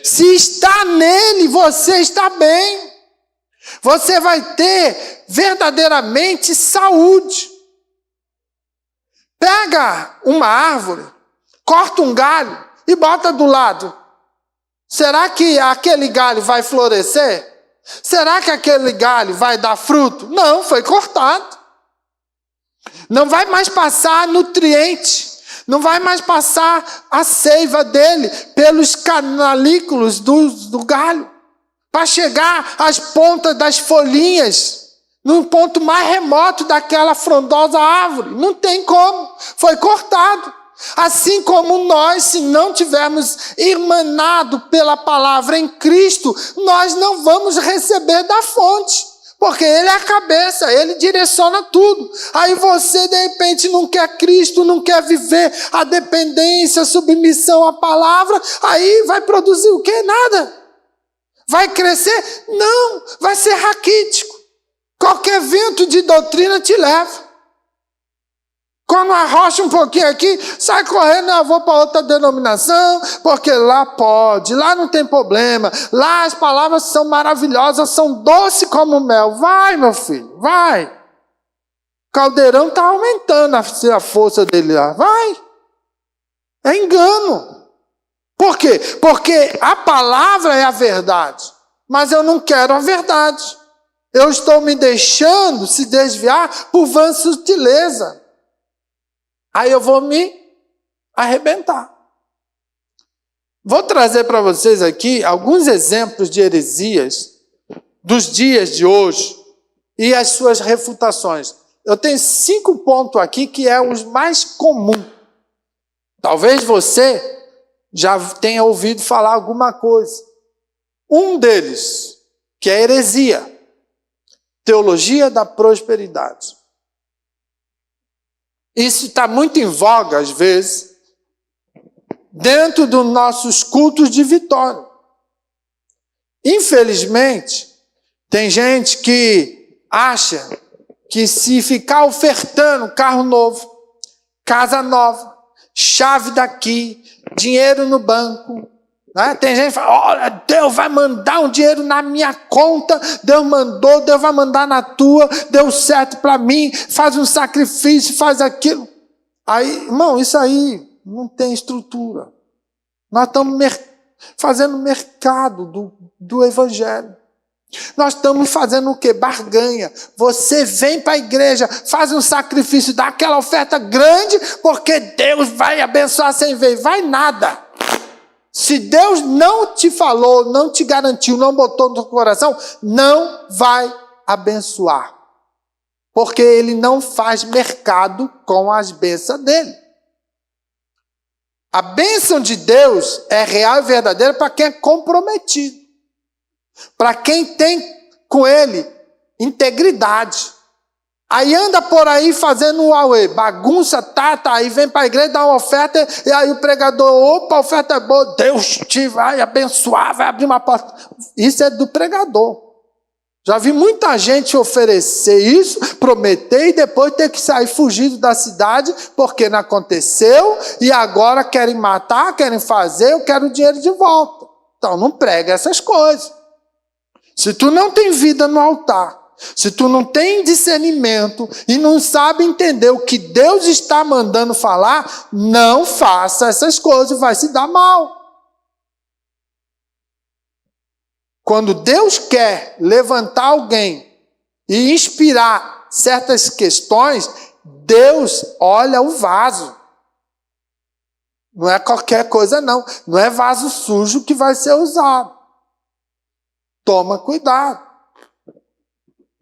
Se está nele, você está bem. Você vai ter verdadeiramente saúde. Pega uma árvore, corta um galho e bota do lado. Será que aquele galho vai florescer? Será que aquele galho vai dar fruto? Não, foi cortado. Não vai mais passar nutriente. Não vai mais passar a seiva dele pelos canalículos do galho. Para chegar às pontas das folhinhas, no ponto mais remoto daquela frondosa árvore. Não tem como. Foi cortado. Assim como nós, se não tivermos irmanado pela palavra em Cristo, nós não vamos receber da fonte. Porque Ele é a cabeça, Ele direciona tudo. Aí você, de repente, não quer Cristo, não quer viver a dependência, a submissão à palavra, aí vai produzir o quê? Nada. Vai crescer? Não, vai ser raquítico. Qualquer vento de doutrina te leva. Quando arrocha um pouquinho aqui, sai correndo, eu vou para outra denominação, porque lá pode, lá não tem problema, lá as palavras são maravilhosas, são doces como mel. Vai, meu filho, vai. O caldeirão está aumentando a força dele lá. Vai. É engano. Por quê? Porque a palavra é a verdade, mas eu não quero a verdade. Eu estou me deixando se desviar por vã sutileza. Aí eu vou me arrebentar. Vou trazer para vocês aqui alguns exemplos de heresias dos dias de hoje e as suas refutações. Eu tenho 5 pontos aqui que é os mais comuns. Talvez você já tenha ouvido falar alguma coisa. Um deles, que é heresia, teologia da prosperidade. Isso está muito em voga, às vezes, dentro dos nossos cultos de vitória. Infelizmente, tem gente que acha que se ficar ofertando carro novo, casa nova, chave daqui, dinheiro no banco. Né? Tem gente que fala, olha, Deus vai mandar um dinheiro na minha conta, Deus mandou, Deus vai mandar na tua, deu certo para mim, faz um sacrifício, faz aquilo. Aí, irmão, isso aí não tem estrutura. Nós estamos fazendo mercado do evangelho. Nós estamos fazendo o quê? Barganha. Você vem para a igreja, faz um sacrifício, dá aquela oferta grande, porque Deus vai abençoar sem ver. Vai nada. Se Deus não te falou, não te garantiu, não botou no teu coração, não vai abençoar. Porque Ele não faz mercado com as bênçãos dele. A bênção de Deus é real e verdadeira para quem é comprometido. Para quem tem com Ele integridade. Aí anda por aí fazendo bagunça, aí vem para a igreja, dá uma oferta, e aí o pregador, opa, a oferta é boa, Deus te vai abençoar, vai abrir uma porta. Isso é do pregador. Já vi muita gente oferecer isso, prometer e depois ter que sair fugido da cidade, porque não aconteceu, e agora querem matar, querem fazer, eu quero o dinheiro de volta. Então não prega essas coisas. Se tu não tem vida no altar, se tu não tem discernimento e não sabe entender o que Deus está mandando falar, não faça essas coisas, vai se dar mal. Quando Deus quer levantar alguém e inspirar certas questões, Deus olha o vaso. Não é qualquer coisa não, não é vaso sujo que vai ser usado. Toma cuidado.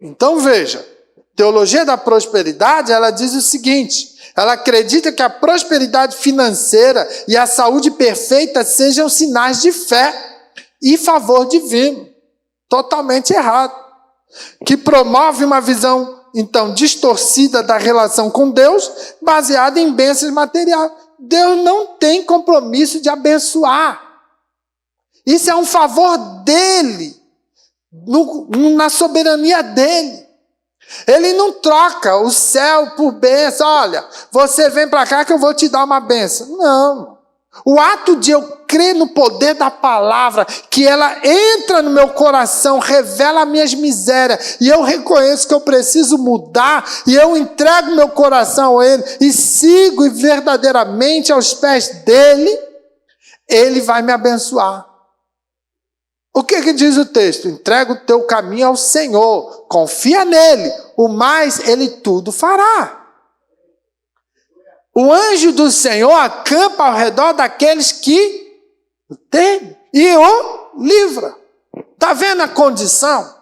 Então veja, teologia da prosperidade, ela diz o seguinte, ela acredita que a prosperidade financeira e a saúde perfeita sejam sinais de fé e favor divino. Totalmente errado. Que promove uma visão, então, distorcida da relação com Deus, baseada em bênçãos materiais. Deus não tem compromisso de abençoar. Isso é um favor dele. Na soberania dele. Ele não troca o céu por bênção. Olha, você vem para cá que eu vou te dar uma bênção. Não. O ato de eu crer no poder da palavra, que ela entra no meu coração, revela minhas misérias, e eu reconheço que eu preciso mudar, e eu entrego meu coração a ele, e sigo verdadeiramente aos pés dele, ele vai me abençoar. O que diz o texto? Entrega o teu caminho ao Senhor, confia nele, o mais ele tudo fará. O anjo do Senhor acampa ao redor daqueles que o temem e o livra. Está vendo a condição?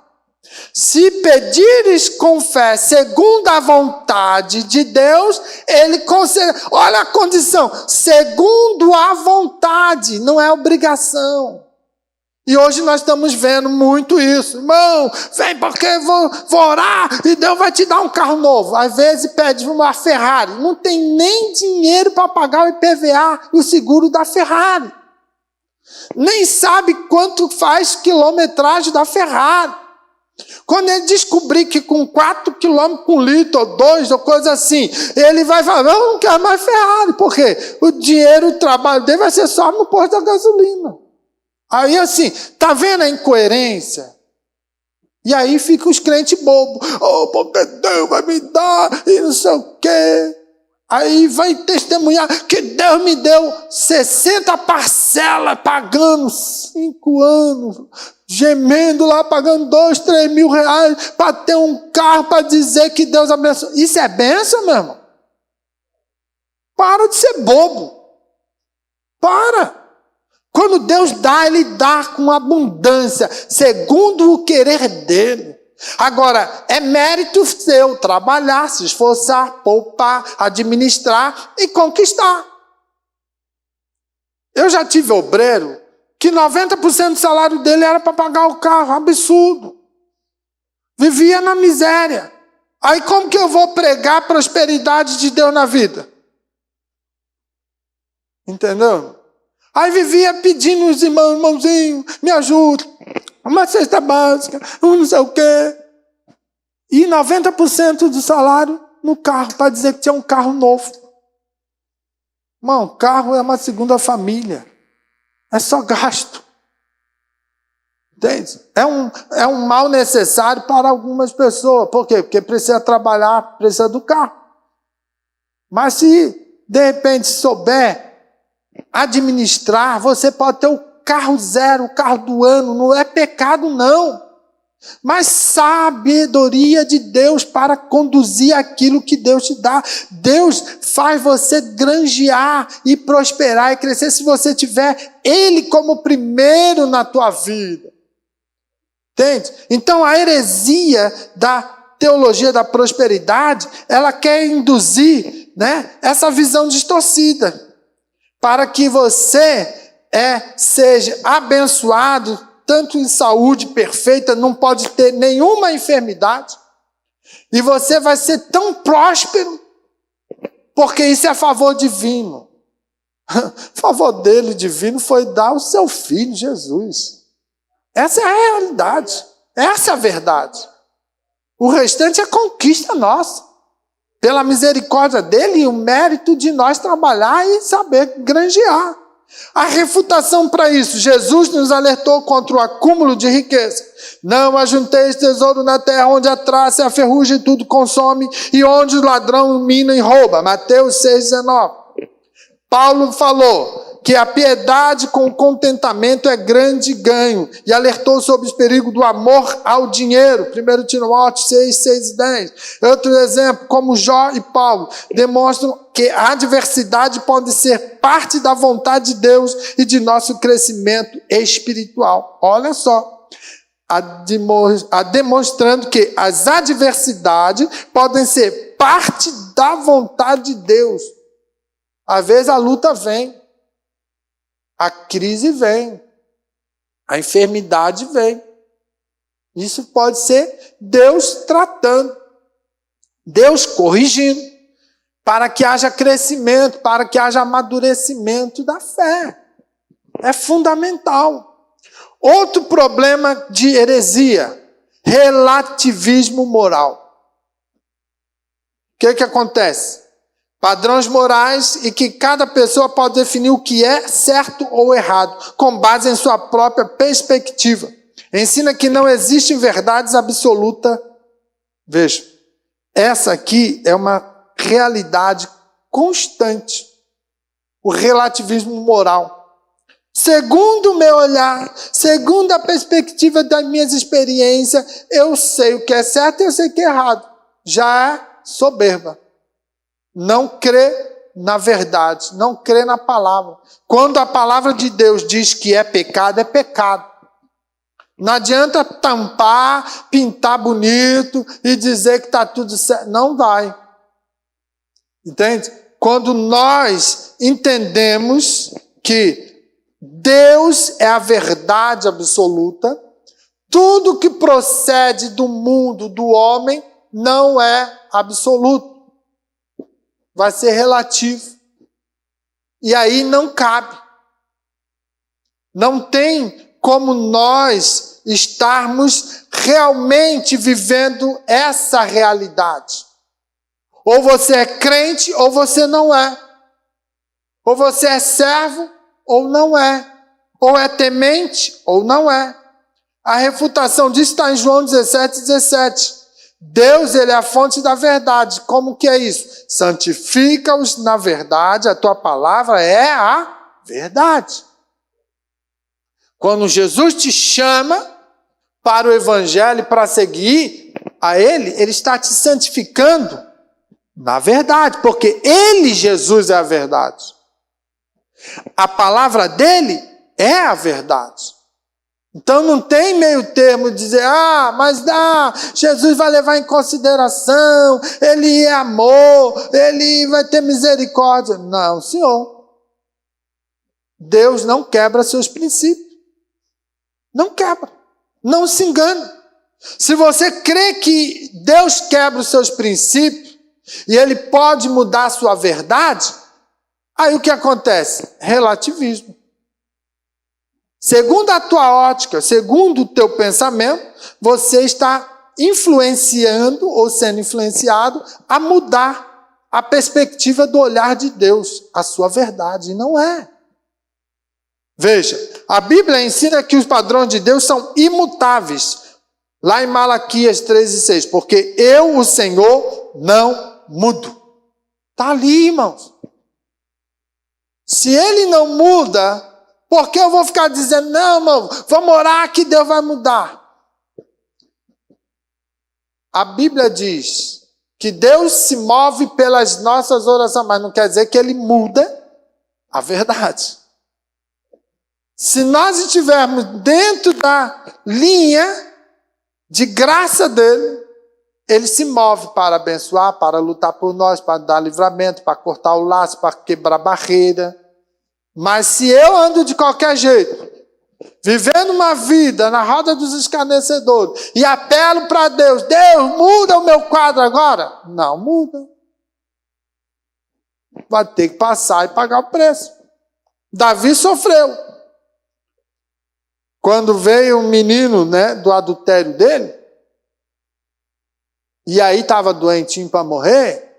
Se pedires com fé, segundo a vontade de Deus, ele concede. Olha a condição, segundo a vontade, não é obrigação. E hoje nós estamos vendo muito isso. Irmão, vem porque vou orar e Deus vai te dar um carro novo. Às vezes pede uma Ferrari. Não tem nem dinheiro para pagar o IPVA e o seguro da Ferrari. Nem sabe quanto faz quilometragem da Ferrari. Quando ele descobrir que com 4 quilômetros por litro, ou 2, ou coisa assim, ele vai falar, eu não quero mais Ferrari. Por quê? O dinheiro, o trabalho dele vai ser só no posto da gasolina. Aí assim, tá vendo a incoerência? E aí fica os crentes bobos. Oh, porque Deus vai me dar e não sei o quê. Aí vai testemunhar que Deus me deu 60 parcelas, pagando 5 anos, gemendo lá, pagando 2, 3 mil reais para ter um carro para dizer que Deus abençoa. Isso é bênção, meu irmão? Para de ser bobo. Para. Quando Deus dá, Ele dá com abundância, segundo o querer dEle. Agora, é mérito seu trabalhar, se esforçar, poupar, administrar e conquistar. Eu já tive obreiro que 90% do salário dele era para pagar o carro, absurdo. Vivia na miséria. Aí como que eu vou pregar a prosperidade de Deus na vida? Entendeu? Aí vivia pedindo os irmãozinhos, me ajuda, uma cesta básica, não sei o quê. E 90% do salário no carro, para dizer que tinha um carro novo. Irmão, carro é uma segunda família. É só gasto. Entende? É um mal necessário para algumas pessoas. Por quê? Porque precisa trabalhar, precisa do carro. Mas se, de repente, souber administrar, você pode ter o carro zero, o carro do ano. Não é pecado, não. Mas sabedoria de Deus para conduzir aquilo que Deus te dá. Deus faz você granjear e prosperar e crescer se você tiver Ele como primeiro na tua vida. Entende? Então a heresia da teologia da prosperidade, ela quer induzir, essa visão distorcida para que você seja abençoado tanto em saúde perfeita, não pode ter nenhuma enfermidade, e você vai ser tão próspero, porque isso é a favor divino. O favor dele divino foi dar o seu filho, Jesus. Essa é a realidade, essa é a verdade. O restante é conquista nossa, pela misericórdia dele e o mérito de nós trabalhar e saber granjear. A refutação para isso, Jesus nos alertou contra o acúmulo de riqueza. Não ajunteis tesouro na terra, onde a traça e a ferrugem tudo consome, e onde o ladrão mina e rouba. Mateus 6,19. Paulo falou que a piedade com contentamento é grande ganho, e alertou sobre os perigos do amor ao dinheiro. 1 Timóteo 6, 6 e 10. Outro exemplo, como Jó e Paulo, demonstram que a adversidade pode ser parte da vontade de Deus e de nosso crescimento espiritual. Olha só, demonstrando que as adversidades podem ser parte da vontade de Deus. Às vezes a luta vem, a crise vem, a enfermidade vem. Isso pode ser Deus tratando, Deus corrigindo, para que haja crescimento, para que haja amadurecimento da fé. É fundamental. Outro problema de heresia, relativismo moral. O que acontece? Padrões morais e que cada pessoa pode definir o que é certo ou errado, com base em sua própria perspectiva. Ensina que não existem verdades absolutas. Veja, essa aqui é uma realidade constante. O relativismo moral. Segundo o meu olhar, segundo a perspectiva das minhas experiências, eu sei o que é certo e eu sei o que é errado. Já é soberba. Não crê na verdade, não crê na palavra. Quando a palavra de Deus diz que é pecado, é pecado. Não adianta tampar, pintar bonito e dizer que está tudo certo. Não vai. Entende? Quando nós entendemos que Deus é a verdade absoluta, tudo que procede do mundo, do homem, não é absoluto. Vai ser relativo. E aí não cabe. Não tem como nós estarmos realmente vivendo essa realidade. Ou você é crente ou você não é. Ou você é servo ou não é. Ou é temente ou não é. A refutação disso está em João 17:17. Deus, ele é a fonte da verdade. Como que é isso? Santifica-os na verdade, a tua palavra é a verdade. Quando Jesus te chama para o evangelho, para seguir a ele está te santificando na verdade, porque ele, Jesus, é a verdade. A palavra dele é a verdade. Então não tem meio termo de dizer, Jesus vai levar em consideração, ele é amor, ele vai ter misericórdia. Não, senhor. Deus não quebra seus princípios. Não quebra. Não se engane. Se você crê que Deus quebra os seus princípios e ele pode mudar a sua verdade, aí o que acontece? Relativismo. Segundo a tua ótica, segundo o teu pensamento, você está influenciando ou sendo influenciado a mudar a perspectiva do olhar de Deus, a sua verdade, e não é. Veja, a Bíblia ensina que os padrões de Deus são imutáveis. Lá em Malaquias 3:6, porque eu, o Senhor, não mudo. Está ali, irmãos. Se ele não muda, por que eu vou ficar dizendo, não, irmão, vamos orar que Deus vai mudar? A Bíblia diz que Deus se move pelas nossas orações, mas não quer dizer que ele muda a verdade. Se nós estivermos dentro da linha de graça dele, ele se move para abençoar, para lutar por nós, para dar livramento, para cortar o laço, para quebrar barreira. Mas se eu ando de qualquer jeito, vivendo uma vida na roda dos escarnecedores, e apelo para Deus, Deus, muda o meu quadro agora? Não muda. Vai ter que passar e pagar o preço. Davi sofreu. Quando veio um menino, do adultério dele, e aí estava doentinho para morrer,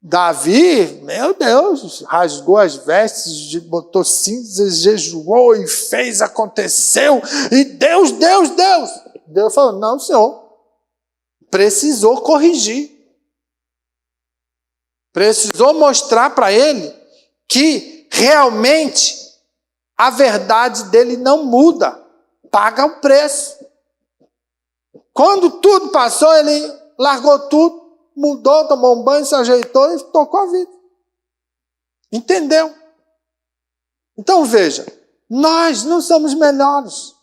Davi, meu Deus, rasgou as vestes, botou cinzas, jejuou e fez, aconteceu, e Deus. Deus falou, não, senhor, precisou corrigir. Precisou mostrar para ele que realmente a verdade dele não muda, paga o preço. Quando tudo passou, ele largou tudo, mudou, tomou um banho, se ajeitou e tocou a vida. Entendeu? Então veja, nós não somos melhores.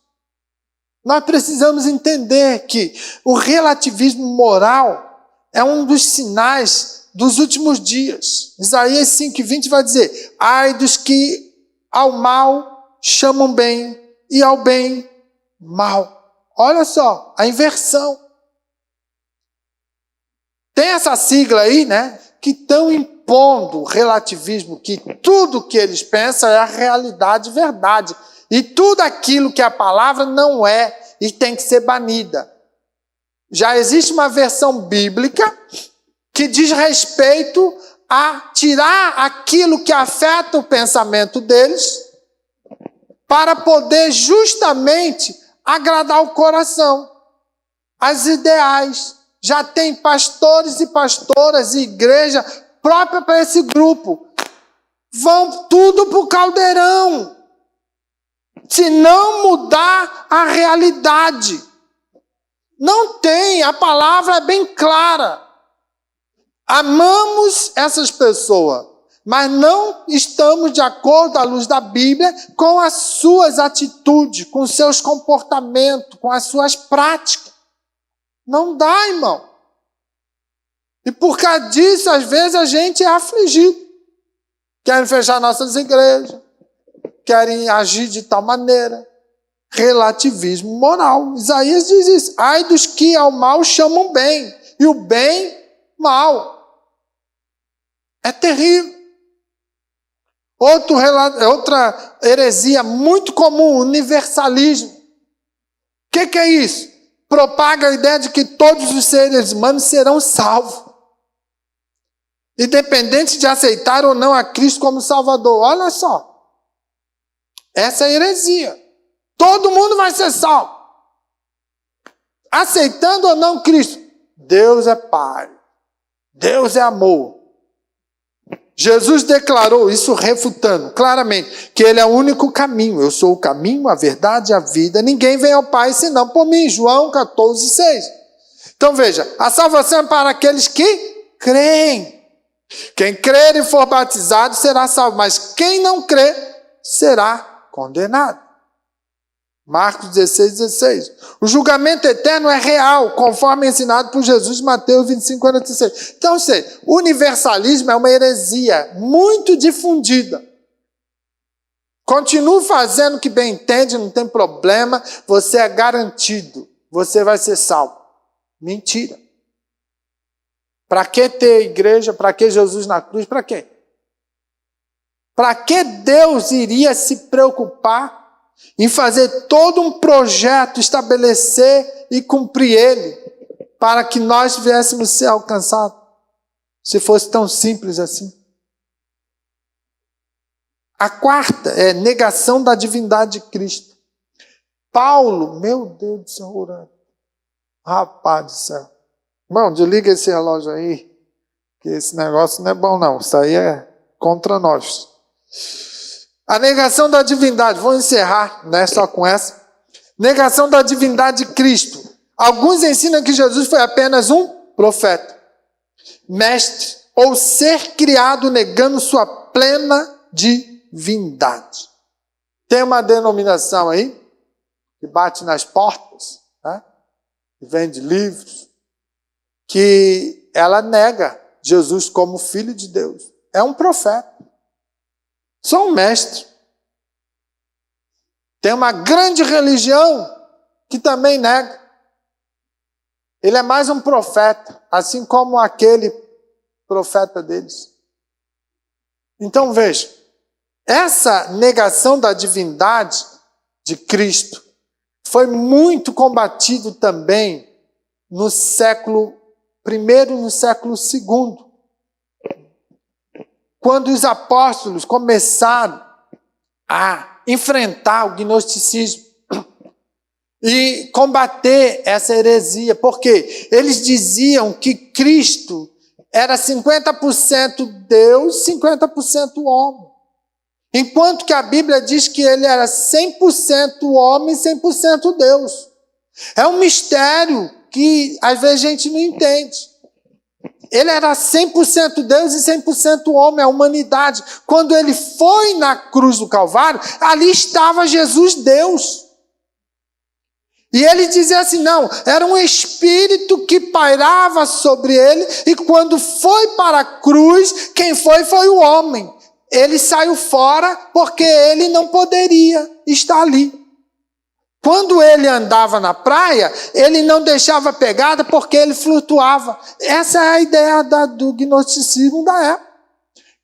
Nós precisamos entender que o relativismo moral é um dos sinais dos últimos dias. Isaías 5:20 vai dizer, ai dos que ao mal chamam bem e ao bem mal. Olha só, a inversão. Tem essa sigla aí, que estão impondo o relativismo, que tudo que eles pensam é a realidade, verdade. E tudo aquilo que a palavra não é e tem que ser banida. Já existe uma versão bíblica que diz respeito a tirar aquilo que afeta o pensamento deles para poder justamente agradar o coração, as ideais. Já tem pastores e pastoras e igreja própria para esse grupo. Vão tudo para o caldeirão. Se não mudar a realidade. Não tem, a palavra é bem clara. Amamos essas pessoas, mas não estamos de acordo à luz da Bíblia com as suas atitudes, com seus comportamentos, com as suas práticas. Não dá, irmão. E por causa disso, às vezes, a gente é afligido. Querem fechar nossas igrejas. Querem agir de tal maneira. Relativismo moral. Isaías diz isso. Ai dos que ao mal chamam bem. E o bem, mal. É terrível. Outra heresia muito comum, universalismo. O que é isso? Propaga a ideia de que todos os seres humanos serão salvos, independente de aceitar ou não a Cristo como Salvador. Olha só, essa é a heresia. Todo mundo vai ser salvo, aceitando ou não Cristo. Deus é Pai, Deus é amor. Jesus declarou isso, refutando claramente que ele é o único caminho. Eu sou o caminho, a verdade e a vida. Ninguém vem ao Pai senão por mim. João 14:6. Então veja, a salvação é para aqueles que creem. Quem crer e for batizado será salvo, mas quem não crer será condenado. Marcos 16:16. O julgamento eterno é real, conforme ensinado por Jesus em Mateus 25:46. Então, o universalismo é uma heresia muito difundida. Continue fazendo o que bem entende, não tem problema, você é garantido, você vai ser salvo. Mentira. Para que ter igreja? Para que Jesus na cruz? Para quê? Para que Deus iria se preocupar em fazer todo um projeto, estabelecer e cumprir ele, para que nós viéssemos ser alcançados? Se fosse tão simples assim. A quarta é negação da divindade de Cristo. Paulo, meu Deus do céu, orando. Rapaz do céu. Irmão, desliga esse relógio aí, que esse negócio não é bom não. Isso aí é contra nós. A negação da divindade. Vou encerrar, né, só com essa. Negação da divindade de Cristo. Alguns ensinam que Jesus foi apenas um profeta, mestre, ou ser criado negando sua plena divindade. Tem uma denominação aí, que bate nas portas, né? Que vende livros, que ela nega Jesus como filho de Deus. É um profeta. Só um mestre. Tem uma grande religião que também nega. Ele é mais um profeta, assim como aquele profeta deles. Então veja, essa negação da divindade de Cristo foi muito combatido também no século I e no século II. Quando os apóstolos começaram a enfrentar o gnosticismo e combater essa heresia, porque eles diziam que Cristo era 50% Deus, 50% homem. Enquanto que a Bíblia diz que ele era 100% homem, 100% Deus. É um mistério que às vezes a gente não entende. Ele era 100% Deus e 100% homem, a humanidade. Quando ele foi na cruz do Calvário, ali estava Jesus Deus. E ele dizia assim, não, era um espírito que pairava sobre ele, e quando foi para a cruz, quem foi o homem. Ele saiu fora porque ele não poderia estar ali. Quando ele andava na praia, ele não deixava pegada porque ele flutuava. Essa é a ideia do gnosticismo da época.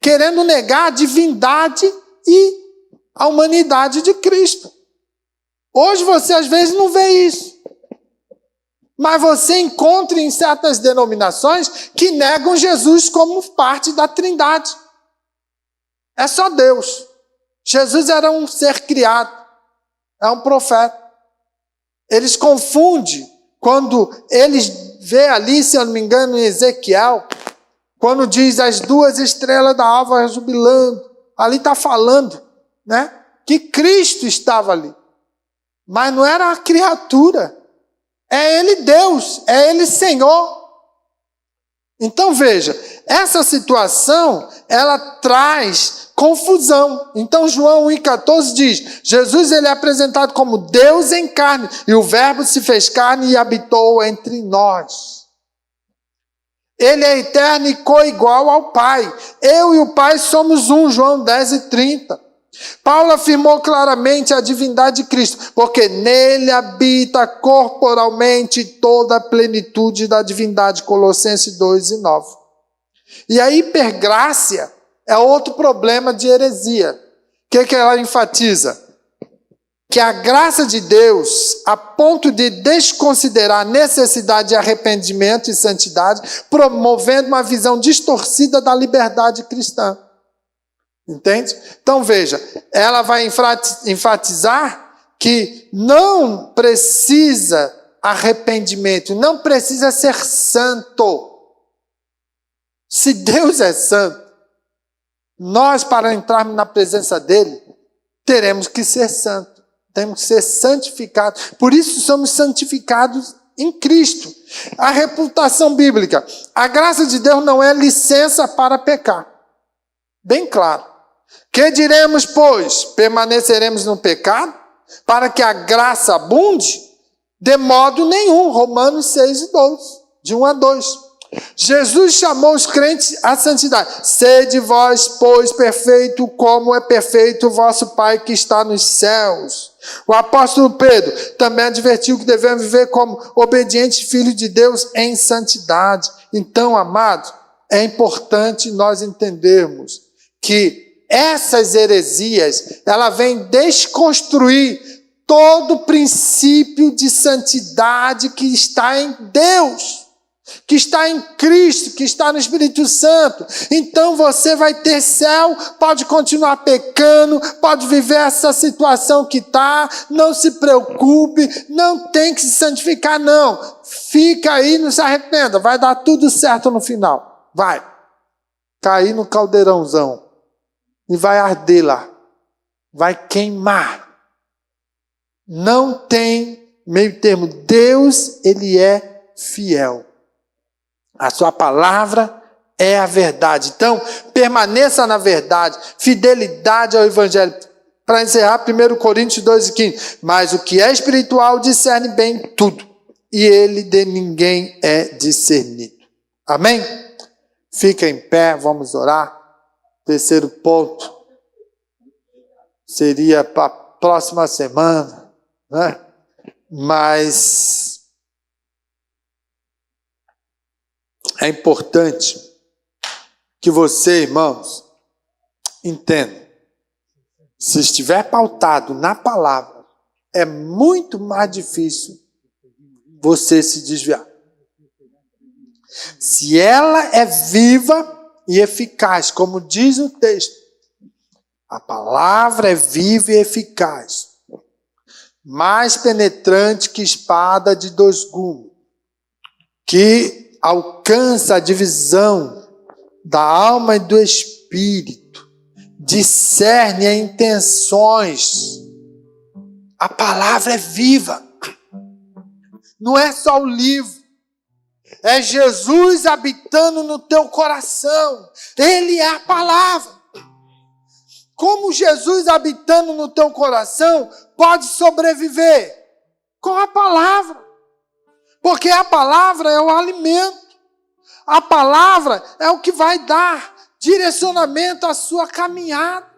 Querendo negar a divindade e a humanidade de Cristo. Hoje você às vezes não vê isso. Mas você encontra em certas denominações que negam Jesus como parte da Trindade. É só Deus. Jesus era um ser criado. É um profeta. Eles confundem quando eles vê ali, se eu não me engano, em Ezequiel, quando diz as duas estrelas da alva jubilando. Ali está falando, né, que Cristo estava ali. Mas não era a criatura. É Ele Deus, é Ele Senhor. Então veja, essa situação, ela traz confusão. Então João 1,14 diz, Jesus ele é apresentado como Deus em carne, e o verbo se fez carne e habitou entre nós. Ele é eterno e coigual ao Pai. Eu e o Pai somos um, João 10,30. Paulo afirmou claramente a divindade de Cristo, porque nele habita corporalmente toda a plenitude da divindade, Colossenses 2,9. E a hipergrácia é outro problema de heresia. O que ela enfatiza? Que a graça de Deus, a ponto de desconsiderar a necessidade de arrependimento e santidade, promovendo uma visão distorcida da liberdade cristã. Entende? Então veja, ela vai enfatizar que não precisa arrependimento, não precisa ser santo. Se Deus é santo, nós, para entrarmos na presença dele, teremos que ser santos, temos que ser santificados. Por isso somos santificados em Cristo. A reputação bíblica, a graça de Deus não é licença para pecar. Bem claro. Que diremos, pois? Permaneceremos no pecado para que a graça abunde? De modo nenhum. Romanos 6,12, de 1 a 2. Jesus chamou os crentes à santidade. Sede vós, pois, perfeito, como é perfeito o vosso Pai que está nos céus. O apóstolo Pedro também advertiu que devemos viver como obedientes filhos de Deus em santidade. Então, amados, é importante nós entendermos que essas heresias, ela vem desconstruir todo o princípio de santidade que está em Deus. que está em Cristo, que está no Espírito Santo. Então você vai ter céu, pode continuar pecando, pode viver essa situação que está, não se preocupe, não tem que se santificar não. Fica aí, não se arrependa, vai dar tudo certo no final. Vai cair no caldeirãozão e vai arder lá, vai queimar. Não tem meio termo. Deus, Ele é fiel. A sua palavra é a verdade. Então, permaneça na verdade. Fidelidade ao Evangelho. Para encerrar, 1 Coríntios 2:15. Mas o que é espiritual discerne bem tudo. E ele de ninguém é discernido. Amém? Fica em pé, vamos orar. Terceiro ponto seria para a próxima semana, né? Mas é importante que você, irmãos, entenda. Se estiver pautado na palavra, é muito mais difícil você se desviar. Se ela é viva e eficaz, como diz o texto, a palavra é viva e eficaz, mais penetrante que espada de dois gumes, que alcança a divisão da alma e do espírito, discerne as intenções. A palavra é viva. Não é só o livro. É Jesus habitando no teu coração. Ele é a palavra. Como Jesus habitando no teu coração pode sobreviver? Com a palavra. Porque a palavra é o alimento. A palavra é o que vai dar direcionamento à sua caminhada.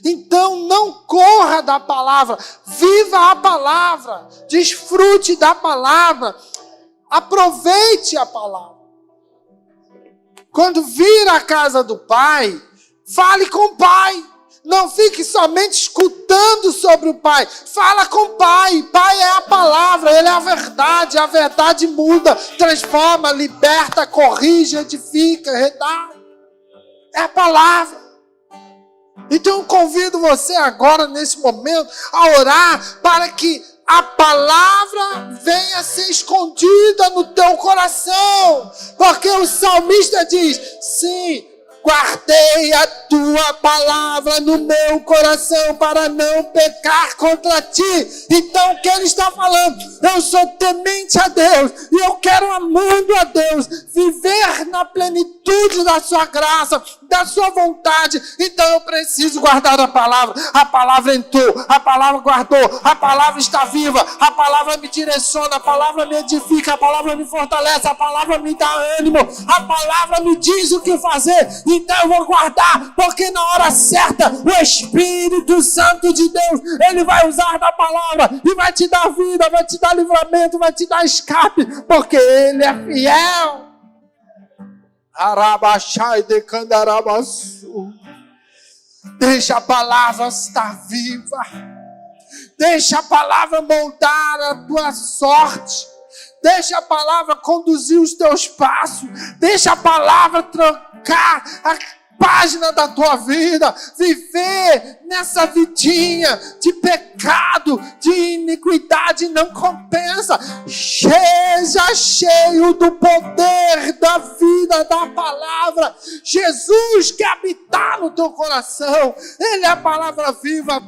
Então não corra da palavra, viva a palavra, desfrute da palavra, aproveite a palavra. Quando vir à casa do Pai, fale com o Pai. Não fique somente escutando sobre o Pai. Fala com o Pai. Pai é a palavra, Ele é a verdade muda, transforma, liberta, corrige, edifica, redá. É a palavra. Então eu convido você agora, nesse momento, a orar para que a palavra venha a ser escondida no teu coração. Porque o salmista diz, sim, guardei a tua palavra no meu coração para não pecar contra ti. Então o que ele está falando? Eu sou temente a Deus e eu quero, amando a Deus, viver na plenitude da sua graça, da sua vontade. Então eu preciso guardar a palavra. A palavra entrou, a palavra guardou, a palavra está viva, a palavra me direciona, a palavra me edifica, a palavra me fortalece, a palavra me dá ânimo, a palavra me diz o que fazer. Então eu vou guardar, porque na hora certa o Espírito Santo de Deus, Ele vai usar da palavra e vai te dar vida, vai te dar livramento, vai te dar escape, porque Ele é fiel. Arabachai de Candarabaçu. Deixa a palavra estar viva. Deixa a palavra moldar a tua sorte. Deixa a palavra conduzir os teus passos. Deixa a palavra trocar a página da tua vida. Viver nessa vidinha de pecado, de iniquidade não compensa. Seja cheio do poder da vida da palavra. Jesus quer habitar no teu coração. Ele é a palavra viva.